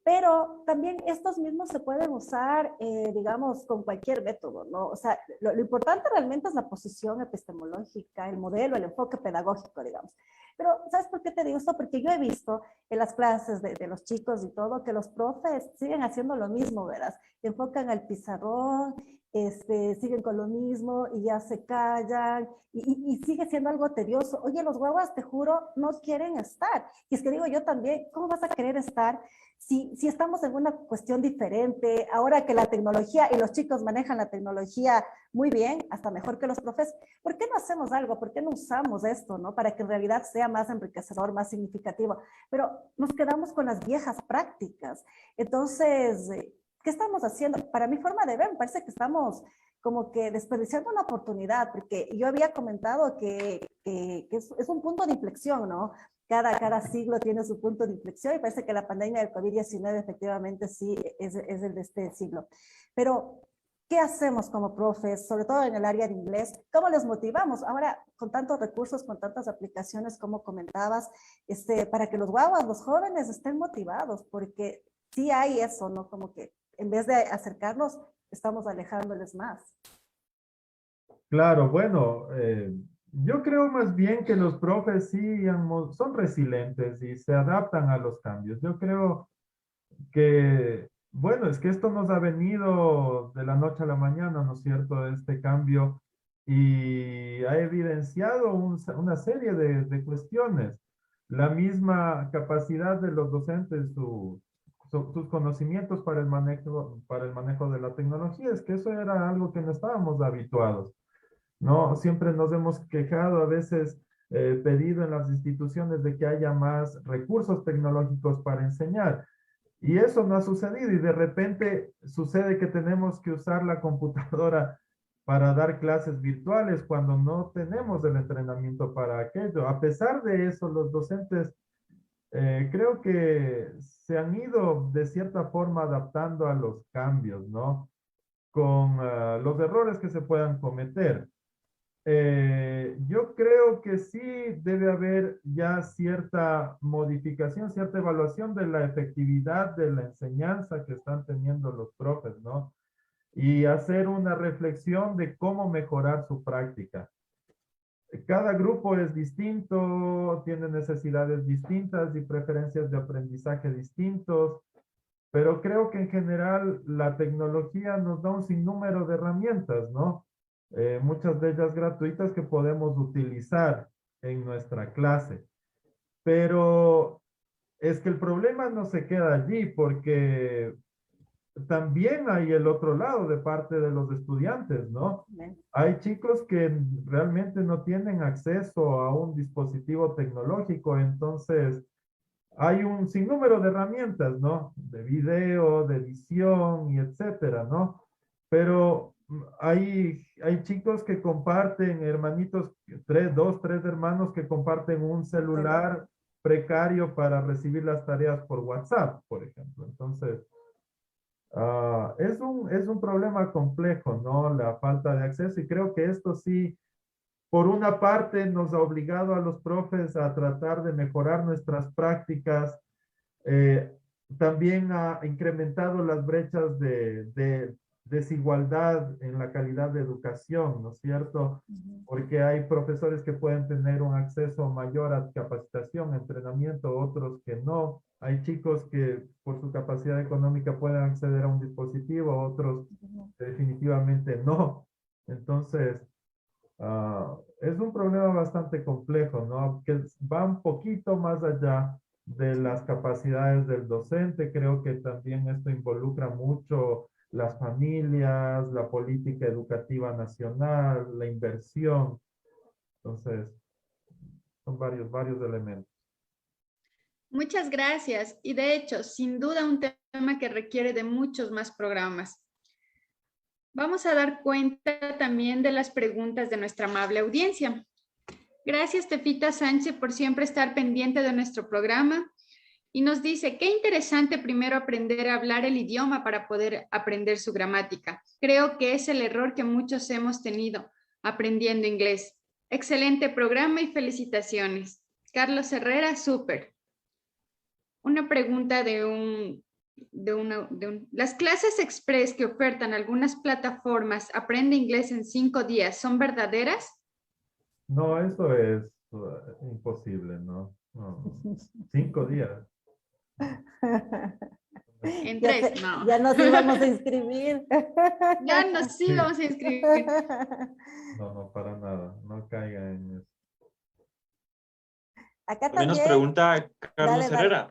Pero también estos mismos se pueden usar, digamos, con cualquier método, ¿no? O sea, lo importante realmente es la posición epistemológica, el modelo, el enfoque pedagógico, digamos. Pero, ¿sabes por qué te digo esto? Porque yo he visto en las clases de los chicos y todo, que los profes siguen haciendo lo mismo, ¿verdad? Enfocan al pizarrón, siguen con lo mismo y ya se callan y sigue siendo algo tedioso. Oye, los guaguas, te juro, no quieren estar. Y es que digo yo también, ¿cómo vas a querer estar si estamos en una cuestión diferente? Ahora que la tecnología y los chicos manejan la tecnología muy bien, hasta mejor que los profes, ¿por qué no hacemos algo? ¿Por qué no usamos esto, no? Para que en realidad sea más enriquecedor, más significativo. Pero nos quedamos con las viejas prácticas. Entonces, ¿qué estamos haciendo? Para mi forma de ver, me parece que estamos como que desperdiciando una oportunidad, porque yo había comentado que es un punto de inflexión, ¿no? Cada siglo tiene su punto de inflexión y parece que la pandemia del COVID-19 efectivamente sí es el de este siglo. Pero, ¿qué hacemos como profes, sobre todo en el área de inglés? ¿Cómo les motivamos? Ahora, con tantos recursos, con tantas aplicaciones, como comentabas, para que los guaguas, los jóvenes estén motivados, porque sí hay eso, ¿no? Como que en vez de acercarnos, estamos alejándoles más. Claro, bueno, yo creo más bien que los profes sí son resilientes y se adaptan a los cambios. Yo creo que, bueno, es que esto nos ha venido de la noche a la mañana, ¿no es cierto? Este cambio y ha evidenciado una serie de cuestiones. La misma capacidad de los docentes, sus conocimientos para el manejo de la tecnología, es que eso era algo que no estábamos habituados, ¿no? Siempre nos hemos quejado, a veces pedido en las instituciones de que haya más recursos tecnológicos para enseñar. Y eso no ha sucedido y de repente sucede que tenemos que usar la computadora para dar clases virtuales cuando no tenemos el entrenamiento para aquello. A pesar de eso, los docentes creo que se han ido de cierta forma adaptando a los cambios, ¿no? Con los errores que se puedan cometer. Yo creo que sí debe haber ya cierta modificación, cierta evaluación de la efectividad de la enseñanza que están teniendo los profes, ¿no? Y hacer una reflexión de cómo mejorar su práctica. Cada grupo es distinto, tiene necesidades distintas y preferencias de aprendizaje distintos, pero creo que en general la tecnología nos da un sinnúmero de herramientas, ¿no? Muchas de ellas gratuitas que podemos utilizar en nuestra clase. Pero es que el problema no se queda allí porque también hay el otro lado de parte de los estudiantes, ¿no? Hay chicos que realmente no tienen acceso a un dispositivo tecnológico, entonces hay un sinnúmero de herramientas, ¿no? De video, de edición y etcétera, ¿no? Pero hay chicos que comparten, hermanitos, dos, tres hermanos que comparten un celular precario para recibir las tareas por WhatsApp, por ejemplo. Entonces, es un problema complejo, ¿no? La falta de acceso y creo que esto sí, por una parte, nos ha obligado a los profes a tratar de mejorar nuestras prácticas. También ha incrementado las brechas de desigualdad en la calidad de educación, ¿no es cierto? Porque hay profesores que pueden tener un acceso mayor a capacitación, entrenamiento, otros que no. Hay chicos que por su capacidad económica pueden acceder a un dispositivo, otros definitivamente no. Entonces, es un problema bastante complejo, ¿no? Que va un poquito más allá de las capacidades del docente. Creo que también esto involucra mucho las familias, la política educativa nacional, la inversión. Entonces, son varios elementos. Muchas gracias. Y de hecho, sin duda un tema que requiere de muchos más programas. Vamos a dar cuenta también de las preguntas de nuestra amable audiencia. Gracias, Tefita Sánchez, por siempre estar pendiente de nuestro programa. Y nos dice, qué interesante primero aprender a hablar el idioma para poder aprender su gramática. Creo que es el error que muchos hemos tenido aprendiendo inglés. Excelente programa y felicitaciones. Carlos Herrera, súper. Una pregunta las clases express que ofertan algunas plataformas Aprende Inglés en 5 días, ¿son verdaderas? No, eso es imposible, ¿no? No. 5 días. En 3, no. Ya nos íbamos a inscribir. Ya nos íbamos a inscribir. No, para nada. No caiga en eso. Acá También nos también. pregunta Carlos Dale. Herrera.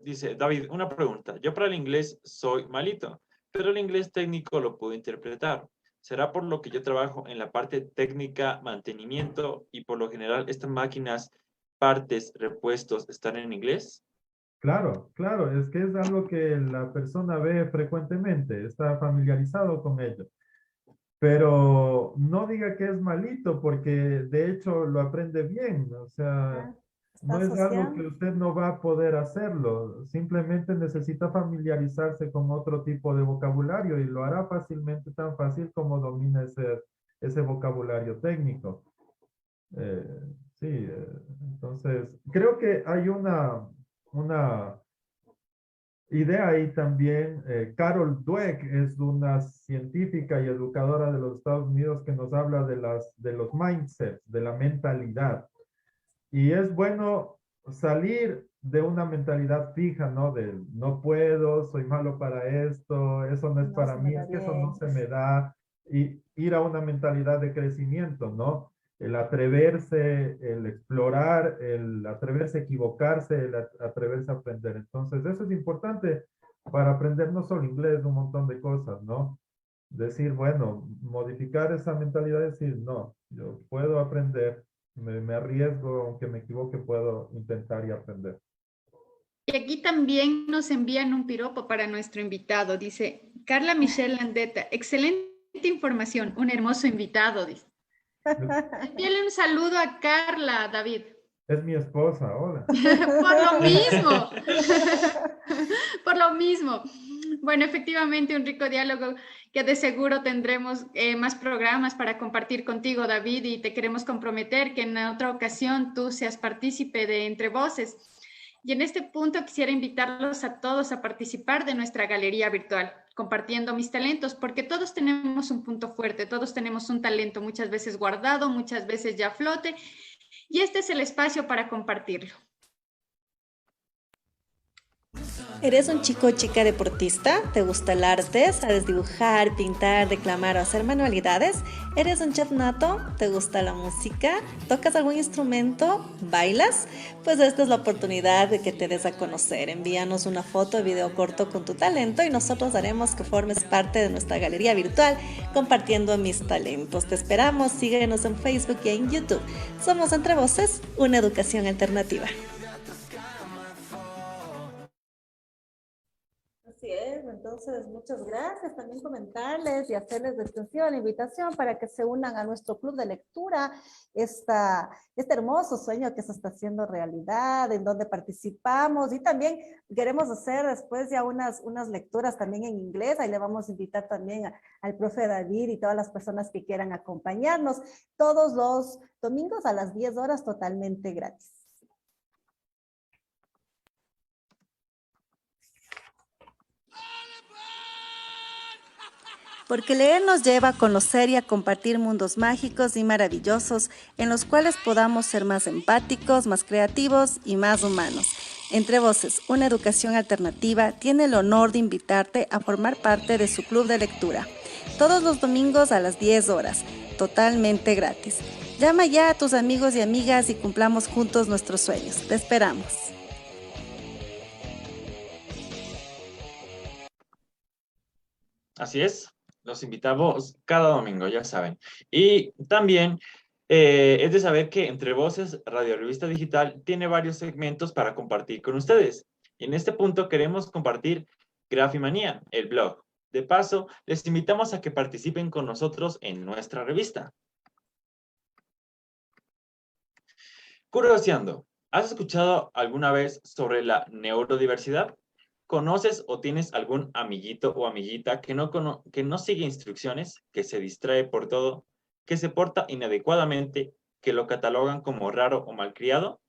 Dice, David, una pregunta. Yo para el inglés soy malito, pero el inglés técnico lo puedo interpretar. ¿Será por lo que yo trabajo en la parte técnica, mantenimiento, y por lo general estas máquinas, partes, repuestos, están en inglés? Claro, es que es algo que la persona ve frecuentemente, está familiarizado con ello. Pero no diga que es malito, porque de hecho lo aprende bien. O sea, no es algo que usted no va a poder hacerlo. Simplemente necesita familiarizarse con otro tipo de vocabulario y lo hará fácilmente, tan fácil como domina ese vocabulario técnico. Sí, entonces creo que hay una idea ahí también. Carol Dweck es una científica y educadora de los Estados Unidos que nos habla de los mindsets, de la mentalidad. Y es bueno salir de una mentalidad fija, ¿no? De no puedo, soy malo para esto, eso no es para mí, es que eso no se me da. Y ir a una mentalidad de crecimiento, ¿no? El atreverse, el explorar, el atreverse a equivocarse, el atreverse a aprender. Entonces, eso es importante para aprender no solo inglés, un montón de cosas, ¿no? Decir, bueno, modificar esa mentalidad, decir, no, yo puedo aprender, me arriesgo, aunque me equivoque, puedo intentar y aprender. Y aquí también nos envían un piropo para nuestro invitado. Dice, Carla Michelle Landeta, excelente información, un hermoso invitado, dice. Envíale un saludo a Carla, David. Es mi esposa, hola. Por lo mismo. Por lo mismo. Bueno, efectivamente, un rico diálogo que de seguro tendremos más programas para compartir contigo, David, y te queremos comprometer que en otra ocasión tú seas partícipe de Entre Voces. Y en este punto quisiera invitarlos a todos a participar de nuestra galería virtual, compartiendo mis talentos, porque todos tenemos un punto fuerte, todos tenemos un talento muchas veces guardado, muchas veces ya a flote, y este es el espacio para compartirlo. ¿Eres un chico o chica deportista? ¿Te gusta el arte? ¿Sabes dibujar, pintar, declamar o hacer manualidades? ¿Eres un chef nato? ¿Te gusta la música? ¿Tocas algún instrumento? ¿Bailas? Pues esta es la oportunidad de que te des a conocer. Envíanos una foto o video corto con tu talento y nosotros haremos que formes parte de nuestra galería virtual compartiendo mis talentos. Te esperamos, síguenos en Facebook y en YouTube. Somos Entre Voces, una educación alternativa. Así es, entonces muchas gracias. También comentarles y hacerles de extensión la invitación para que se unan a nuestro club de lectura, este hermoso sueño que se está haciendo realidad, en donde participamos, y también queremos hacer después ya unas lecturas también en inglés. Ahí le vamos a invitar también al profe David y todas las personas que quieran acompañarnos todos los domingos a las 10 horas totalmente gratis. Porque leer nos lleva a conocer y a compartir mundos mágicos y maravillosos en los cuales podamos ser más empáticos, más creativos y más humanos. Entre Voces, una educación alternativa, tiene el honor de invitarte a formar parte de su club de lectura. Todos los domingos a las 10 horas, totalmente gratis. Llama ya a tus amigos y amigas y cumplamos juntos nuestros sueños. Te esperamos. Así es. Los invitamos cada domingo, ya saben. Y también es de saber que Entre Voces, Radio Revista Digital, tiene varios segmentos para compartir con ustedes. Y en este punto queremos compartir Grafimanía, el blog. De paso, les invitamos a que participen con nosotros en nuestra revista. Curioseando, ¿has escuchado alguna vez sobre la neurodiversidad? ¿Conoces o tienes algún amiguito o amiguita que no sigue instrucciones, que se distrae por todo, que se porta inadecuadamente, que lo catalogan como raro o malcriado?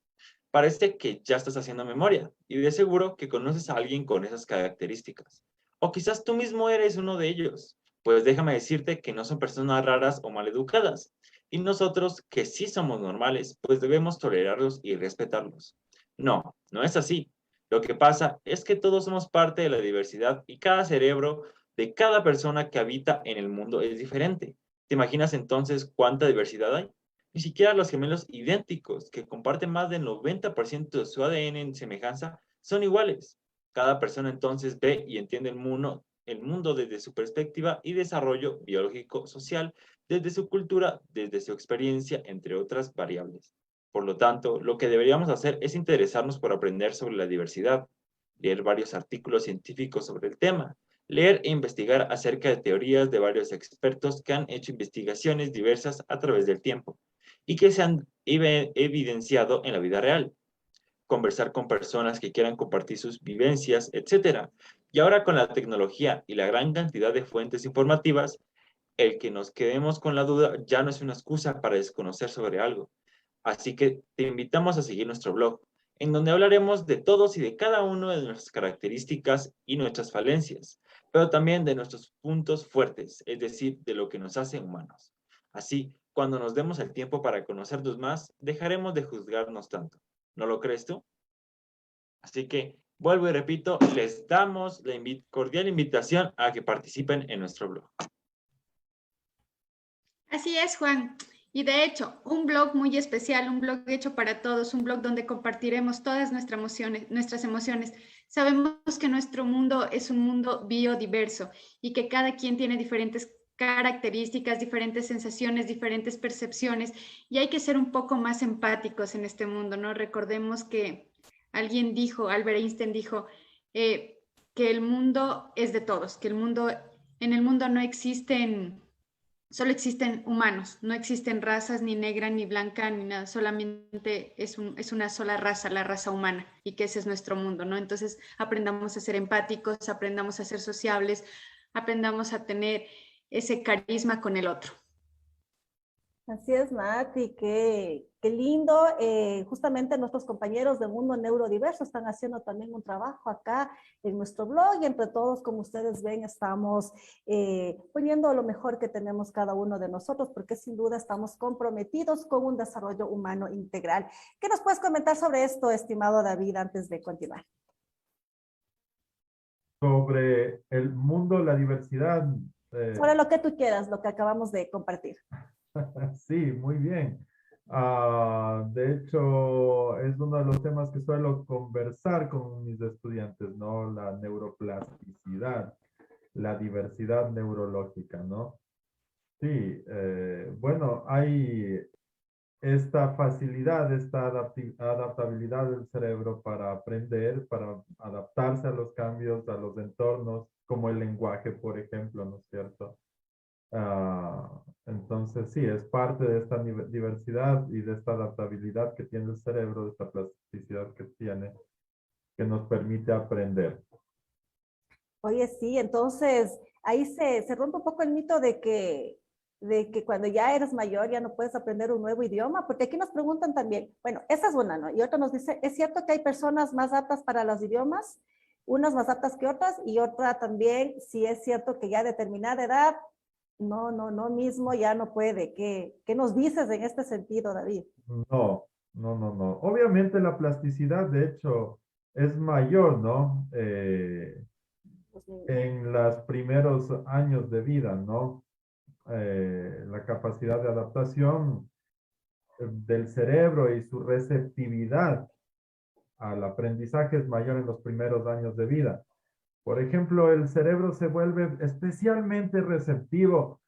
Parece que ya estás haciendo memoria y de seguro que conoces a alguien con esas características. O quizás tú mismo eres uno de ellos. Pues déjame decirte que no son personas raras o maleducadas. Y nosotros, que sí somos normales, pues debemos tolerarlos y respetarlos. No, no es así. Lo que pasa es que todos somos parte de la diversidad y cada cerebro de cada persona que habita en el mundo es diferente. ¿Te imaginas entonces cuánta diversidad hay? Ni siquiera los gemelos idénticos, que comparten más del 90% de su ADN en semejanza, son iguales. Cada persona entonces ve y entiende el mundo desde su perspectiva y desarrollo biológico social, desde su cultura, desde su experiencia, entre otras variables. Por lo tanto, lo que deberíamos hacer es interesarnos por aprender sobre la diversidad, leer varios artículos científicos sobre el tema, leer e investigar acerca de teorías de varios expertos que han hecho investigaciones diversas a través del tiempo y que se han evidenciado en la vida real. Conversar con personas que quieran compartir sus vivencias, etcétera. Y ahora con la tecnología y la gran cantidad de fuentes informativas, el que nos quedemos con la duda ya no es una excusa para desconocer sobre algo. Así que te invitamos a seguir nuestro blog, en donde hablaremos de todos y de cada uno de nuestras características y nuestras falencias, pero también de nuestros puntos fuertes, es decir, de lo que nos hace humanos. Así, cuando nos demos el tiempo para conocernos más, dejaremos de juzgarnos tanto. ¿No lo crees tú? Así que, vuelvo y repito, les damos la cordial invitación a que participen en nuestro blog. Así es, Juan. Y de hecho, un blog muy especial, un blog hecho para todos, un blog donde compartiremos todas nuestras emociones. Sabemos que nuestro mundo es un mundo biodiverso y que cada quien tiene diferentes características, diferentes sensaciones, diferentes percepciones, y hay que ser un poco más empáticos en este mundo, ¿no? Recordemos que alguien dijo, Albert Einstein dijo, que el mundo es de todos, que en el mundo no existen, solo existen humanos, no existen razas ni negra ni blanca ni nada, solamente es una sola raza, la raza humana, y que ese es nuestro mundo, ¿no? Entonces aprendamos a ser empáticos, aprendamos a ser sociables, aprendamos a tener ese carisma con el otro. Así es, Nati, qué lindo. Justamente nuestros compañeros de Mundo Neurodiverso están haciendo también un trabajo acá en nuestro blog y entre todos, como ustedes ven, estamos poniendo lo mejor que tenemos cada uno de nosotros porque sin duda estamos comprometidos con un desarrollo humano integral. ¿Qué nos puedes comentar sobre esto, estimado David, antes de continuar? Sobre el mundo, la diversidad. Sobre lo que tú quieras, lo que acabamos de compartir. Sí, muy bien. De hecho, es uno de los temas que suelo conversar con mis estudiantes, ¿no? La neuroplasticidad, la diversidad neurológica, ¿no? Sí, bueno, hay esta facilidad, esta adaptabilidad del cerebro para aprender, para adaptarse a los cambios, a los entornos, como el lenguaje, por ejemplo, ¿no es cierto? Entonces, sí, es parte de esta diversidad y de esta adaptabilidad que tiene el cerebro, de esta plasticidad que tiene, que nos permite aprender. Oye, sí, entonces ahí se rompe un poco el mito de que cuando ya eres mayor ya no puedes aprender un nuevo idioma, porque aquí nos preguntan también, bueno, esa es una, ¿no? Y otra nos dice, ¿es cierto que hay personas más aptas para los idiomas? Unas más aptas que otras, y otra también, si es cierto que ya a determinada edad, no mismo ya no puede. ¿Qué nos dices en este sentido, David? No. Obviamente la plasticidad, de hecho, es mayor, ¿no? En los primeros años de vida, ¿no? La capacidad de adaptación del cerebro y su receptividad al aprendizaje es mayor en los primeros años de vida. Por ejemplo, el cerebro se vuelve especialmente receptivo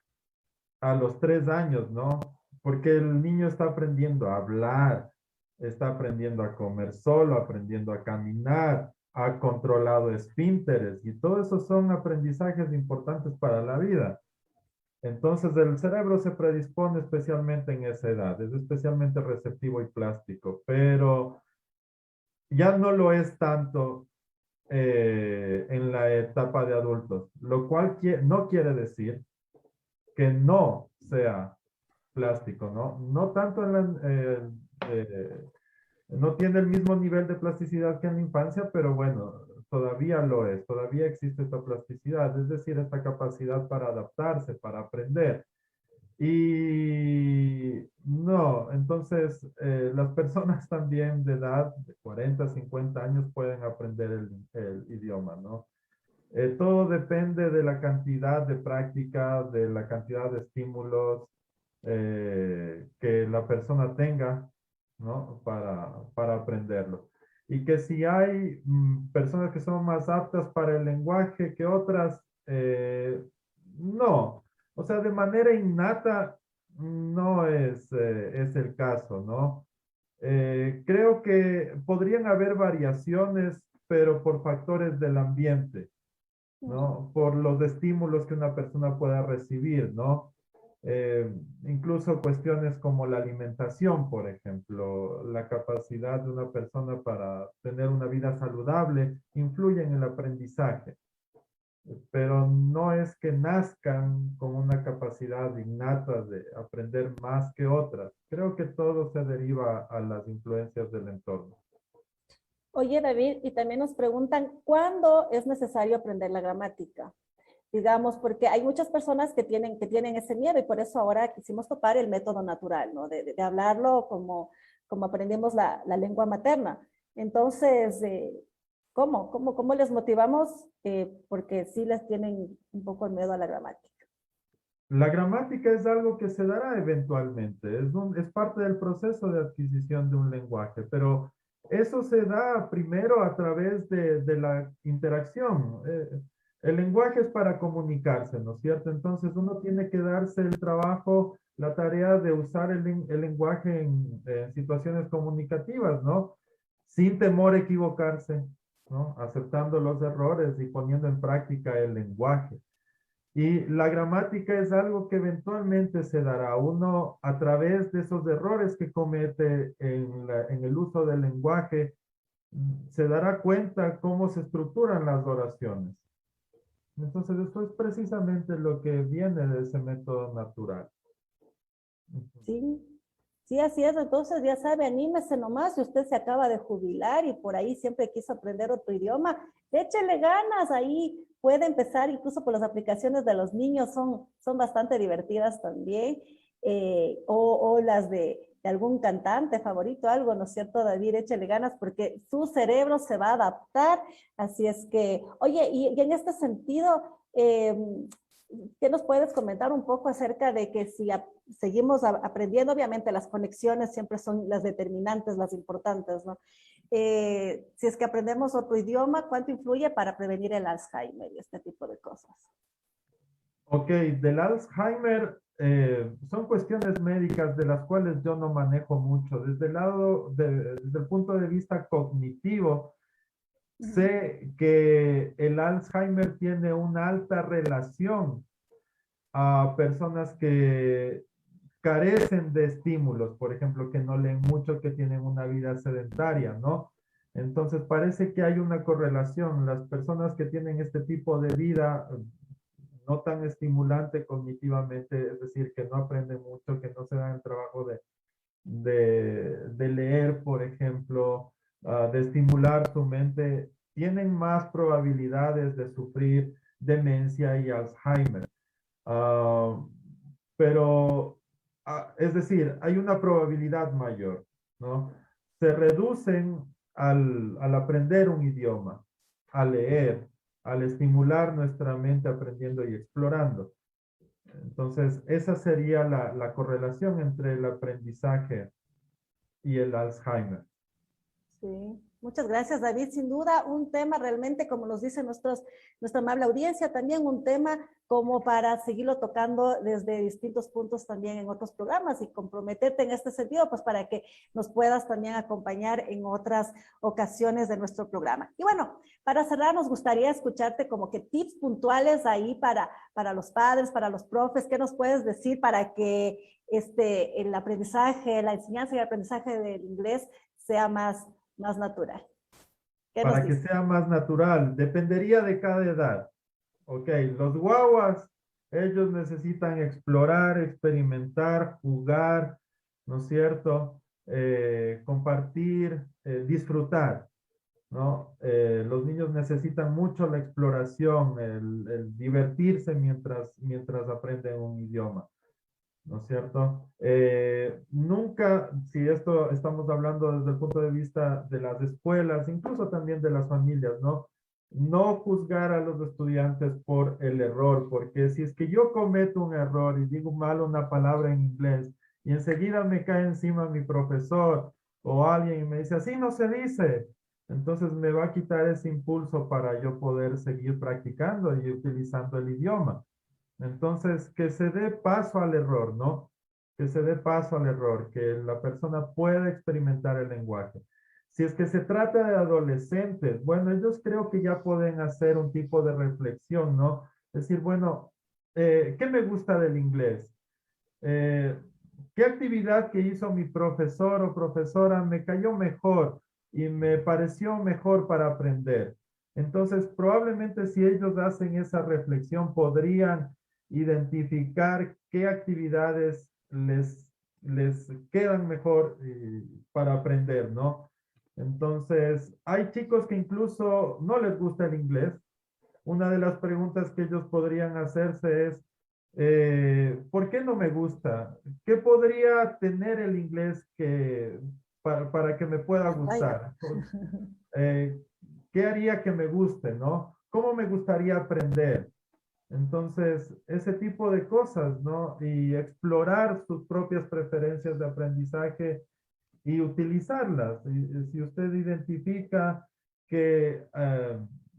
a los 3 años, ¿no? Porque el niño está aprendiendo a hablar, está aprendiendo a comer solo, aprendiendo a caminar, ha controlado esfínteres y todo eso son aprendizajes importantes para la vida. Entonces el cerebro se predispone especialmente en esa edad, es especialmente receptivo y plástico, pero ya no lo es tanto en la etapa de adultos, lo cual no quiere decir que no sea plástico, ¿no? No tanto no tiene el mismo nivel de plasticidad que en la infancia, pero bueno, todavía lo es, todavía existe esta plasticidad, es decir, esta capacidad para adaptarse, para aprender. Y no, entonces las personas también de edad de 40, 50 años pueden aprender el idioma, ¿no? Todo depende de la cantidad de práctica, de la cantidad de estímulos que la persona tenga, ¿no? Para aprenderlo. Y que si hay personas que son más aptas para el lenguaje que otras, no. O sea, de manera innata no es el caso, ¿no? Creo que podrían haber variaciones, pero por factores del ambiente, ¿no? Por los estímulos que una persona pueda recibir, ¿no? Incluso cuestiones como la alimentación, por ejemplo, la capacidad de una persona para tener una vida saludable influye en el aprendizaje, pero no es que nazcan con una capacidad innata de aprender más que otras. Creo que todo se deriva a las influencias del entorno. Oye, David, y también nos preguntan, ¿cuándo es necesario aprender la gramática? Digamos, porque hay muchas personas que tienen ese miedo y por eso ahora quisimos topar el método natural, ¿no? De hablarlo como aprendemos la lengua materna. Entonces, ¿cómo les motivamos? Porque sí les tienen un poco el miedo a la gramática. La gramática es algo que se dará eventualmente, es parte del proceso de adquisición de un lenguaje, pero eso se da primero a través de la interacción. El lenguaje es para comunicarse, ¿no es cierto? Entonces uno tiene que darse el trabajo, la tarea de usar el lenguaje en situaciones comunicativas, ¿no? Sin temor a equivocarse, ¿no? Aceptando los errores y poniendo en práctica el lenguaje. Y la gramática es algo que eventualmente se dará. Uno, a través de esos errores que comete en el uso del lenguaje, se dará cuenta cómo se estructuran las oraciones. Entonces, eso es precisamente lo que viene de ese método natural. Sí, sí, así es. Entonces, ya sabe, anímese nomás. Si usted se acaba de jubilar y por ahí siempre quiso aprender otro idioma, échele ganas. Ahí puede empezar incluso por las aplicaciones de los niños, son bastante divertidas también. O las de algún cantante favorito, algo, ¿no es cierto, David? Échele ganas porque su cerebro se va a adaptar. Así es que, oye, y en este sentido, ¿qué nos puedes comentar un poco acerca de que si seguimos aprendiendo? Obviamente las conexiones siempre son las determinantes, las importantes, ¿no? Si es que aprendemos otro idioma, ¿cuánto influye para prevenir el Alzheimer y este tipo de cosas? Ok, del Alzheimer son cuestiones médicas de las cuales yo no manejo mucho. Desde el punto de vista cognitivo, sé que el Alzheimer tiene una alta relación a personas que carecen de estímulos, por ejemplo, que no leen mucho, que tienen una vida sedentaria, ¿no? Entonces parece que hay una correlación. Las personas que tienen este tipo de vida no tan estimulante cognitivamente, es decir, que no aprenden mucho, que no se dan el trabajo de leer, por ejemplo, de estimular su mente, tienen más probabilidades de sufrir demencia y Alzheimer. Pero, es decir, hay una probabilidad mayor, ¿no? Se reducen al aprender un idioma, al leer, al estimular nuestra mente aprendiendo y explorando. Entonces, esa sería la correlación entre el aprendizaje y el Alzheimer. Sí. Muchas gracias, David. Sin duda, un tema realmente, como nos dice nuestra amable audiencia, también un tema como para seguirlo tocando desde distintos puntos también en otros programas y comprometerte en este sentido, pues para que nos puedas también acompañar en otras ocasiones de nuestro programa. Y bueno, para cerrar, nos gustaría escucharte como que tips puntuales ahí para los padres, para los profes. ¿Qué nos puedes decir para que el aprendizaje, la enseñanza y el aprendizaje del inglés sea más natural? ¿Qué nos Para que dices? sea más natural, dependería de cada edad. Ok, los guaguas, ellos necesitan explorar, experimentar, jugar, ¿no es cierto? Compartir, disfrutar, ¿no? Los niños necesitan mucho la exploración, el divertirse mientras aprenden un idioma, ¿no es cierto? Nunca, si esto estamos hablando desde el punto de vista de las escuelas, incluso también de las familias, ¿no? No juzgar a los estudiantes por el error, porque si es que yo cometo un error y digo mal una palabra en inglés y enseguida me cae encima mi profesor o alguien y me dice, así no se dice, entonces me va a quitar ese impulso para yo poder seguir practicando y utilizando el idioma. Entonces, que se dé paso al error, ¿no? Que se dé paso al error, que la persona pueda experimentar el lenguaje. Si es que se trata de adolescentes, bueno, ellos creo que ya pueden hacer un tipo de reflexión, ¿no? Decir, bueno, ¿qué me gusta del inglés? Eh, ¿Qué actividad que hizo mi profesor o profesora me cayó mejor y me pareció mejor para aprender? Entonces, probablemente si ellos hacen esa reflexión, podrían identificar qué actividades les quedan mejor para aprender, ¿no? Entonces, hay chicos que incluso no les gusta el inglés. Una de las preguntas que ellos podrían hacerse es, ¿por qué no me gusta? ¿Qué podría tener el inglés para que me pueda Vaya. gustar? Eh, ¿Qué haría que me guste, no? ¿Cómo me gustaría aprender? Entonces, ese tipo de cosas, ¿no? Y explorar sus propias preferencias de aprendizaje y utilizarlas. Si usted identifica que,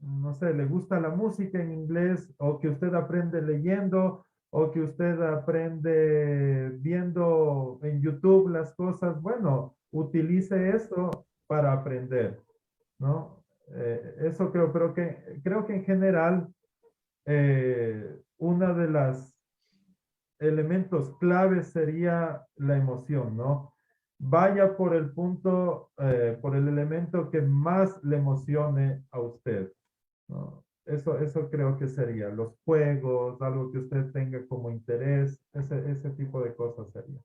no sé, le gusta la música en inglés o que usted aprende leyendo o que usted aprende viendo en YouTube las cosas, bueno, utilice eso para aprender, ¿no? Eso creo que en general una de las elementos claves sería la emoción, ¿no? Vaya por el punto, por el elemento que más le emocione a usted, ¿no? Eso creo que sería los juegos, algo que usted tenga como interés, ese tipo de cosas sería.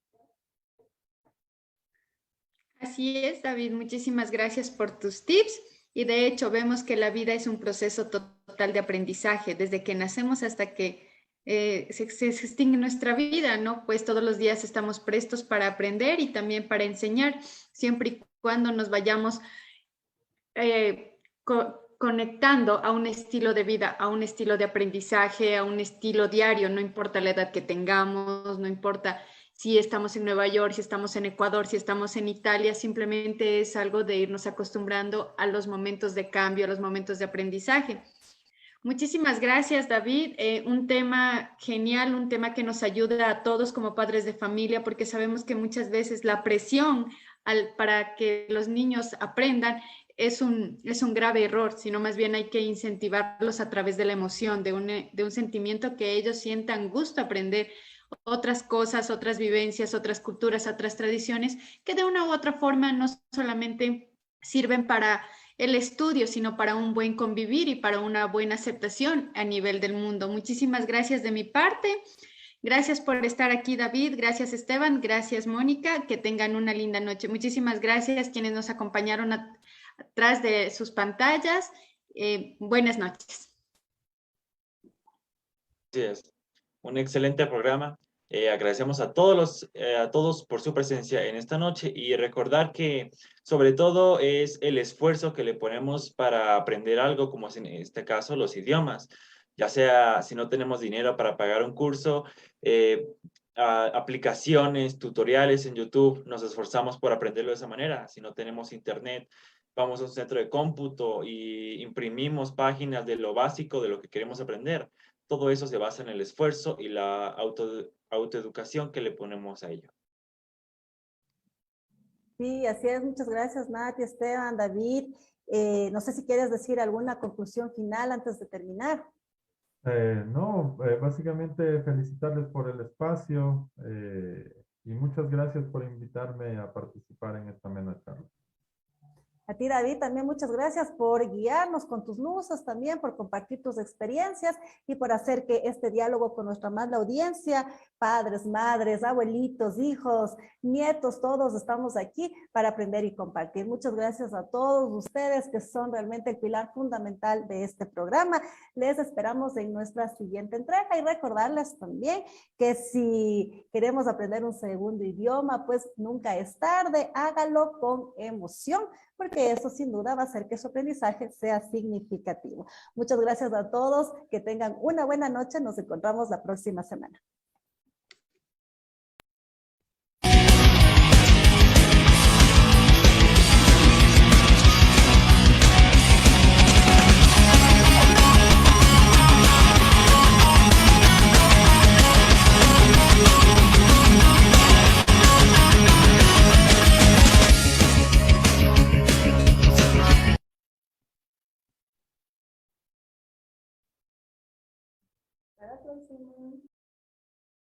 Así es, David. Muchísimas gracias por tus tips. Y de hecho, vemos que la vida es un proceso total de aprendizaje, desde que nacemos hasta que se extingue nuestra vida, ¿no? Pues todos los días estamos prestos para aprender y también para enseñar, siempre y cuando nos vayamos conectando a un estilo de vida, a un estilo de aprendizaje, a un estilo diario, no importa la edad que tengamos, no importa si estamos en Nueva York, si estamos en Ecuador, si estamos en Italia, simplemente es algo de irnos acostumbrando a los momentos de cambio, a los momentos de aprendizaje. Muchísimas gracias, David. Un tema genial, un tema que nos ayuda a todos como padres de familia, porque sabemos que muchas veces la presión para que los niños aprendan es un grave error, sino más bien hay que incentivarlos a través de la emoción, de un sentimiento que ellos sientan gusto aprender otras cosas, otras vivencias, otras culturas, otras tradiciones, que de una u otra forma no solamente sirven para el estudio, sino para un buen convivir y para una buena aceptación a nivel del mundo. Muchísimas gracias de mi parte. Gracias por estar aquí, David. Gracias, Esteban. Gracias, Mónica. Que tengan una linda noche. Muchísimas gracias quienes nos acompañaron atrás de sus pantallas. Buenas noches. Gracias. Un excelente programa. Agradecemos a todos por su presencia en esta noche y recordar que sobre todo es el esfuerzo que le ponemos para aprender algo, como es en este caso los idiomas, ya sea si no tenemos dinero para pagar un curso, aplicaciones, tutoriales en YouTube, nos esforzamos por aprenderlo de esa manera. Si no tenemos internet, vamos a un centro de cómputo y imprimimos páginas de lo básico de lo que queremos aprender. Todo eso se basa en el esfuerzo y la autoeducación que le ponemos a ello. Sí, así es. Muchas gracias, Nati, Esteban, David. No sé si quieres decir alguna conclusión final antes de terminar. No, básicamente felicitarles por el espacio y muchas gracias por invitarme a participar en esta amena charla. A ti, David, también muchas gracias por guiarnos con tus luces, también por compartir tus experiencias y por hacer que este diálogo con nuestra amable audiencia, padres, madres, abuelitos, hijos, nietos, todos estamos aquí para aprender y compartir. Muchas gracias a todos ustedes que son realmente el pilar fundamental de este programa. Les esperamos en nuestra siguiente entrega y recordarles también que si queremos aprender un segundo idioma, pues nunca es tarde, hágalo con emoción, porque eso sin duda va a hacer que su aprendizaje sea significativo. Muchas gracias a todos, que tengan una buena noche, nos encontramos la próxima semana.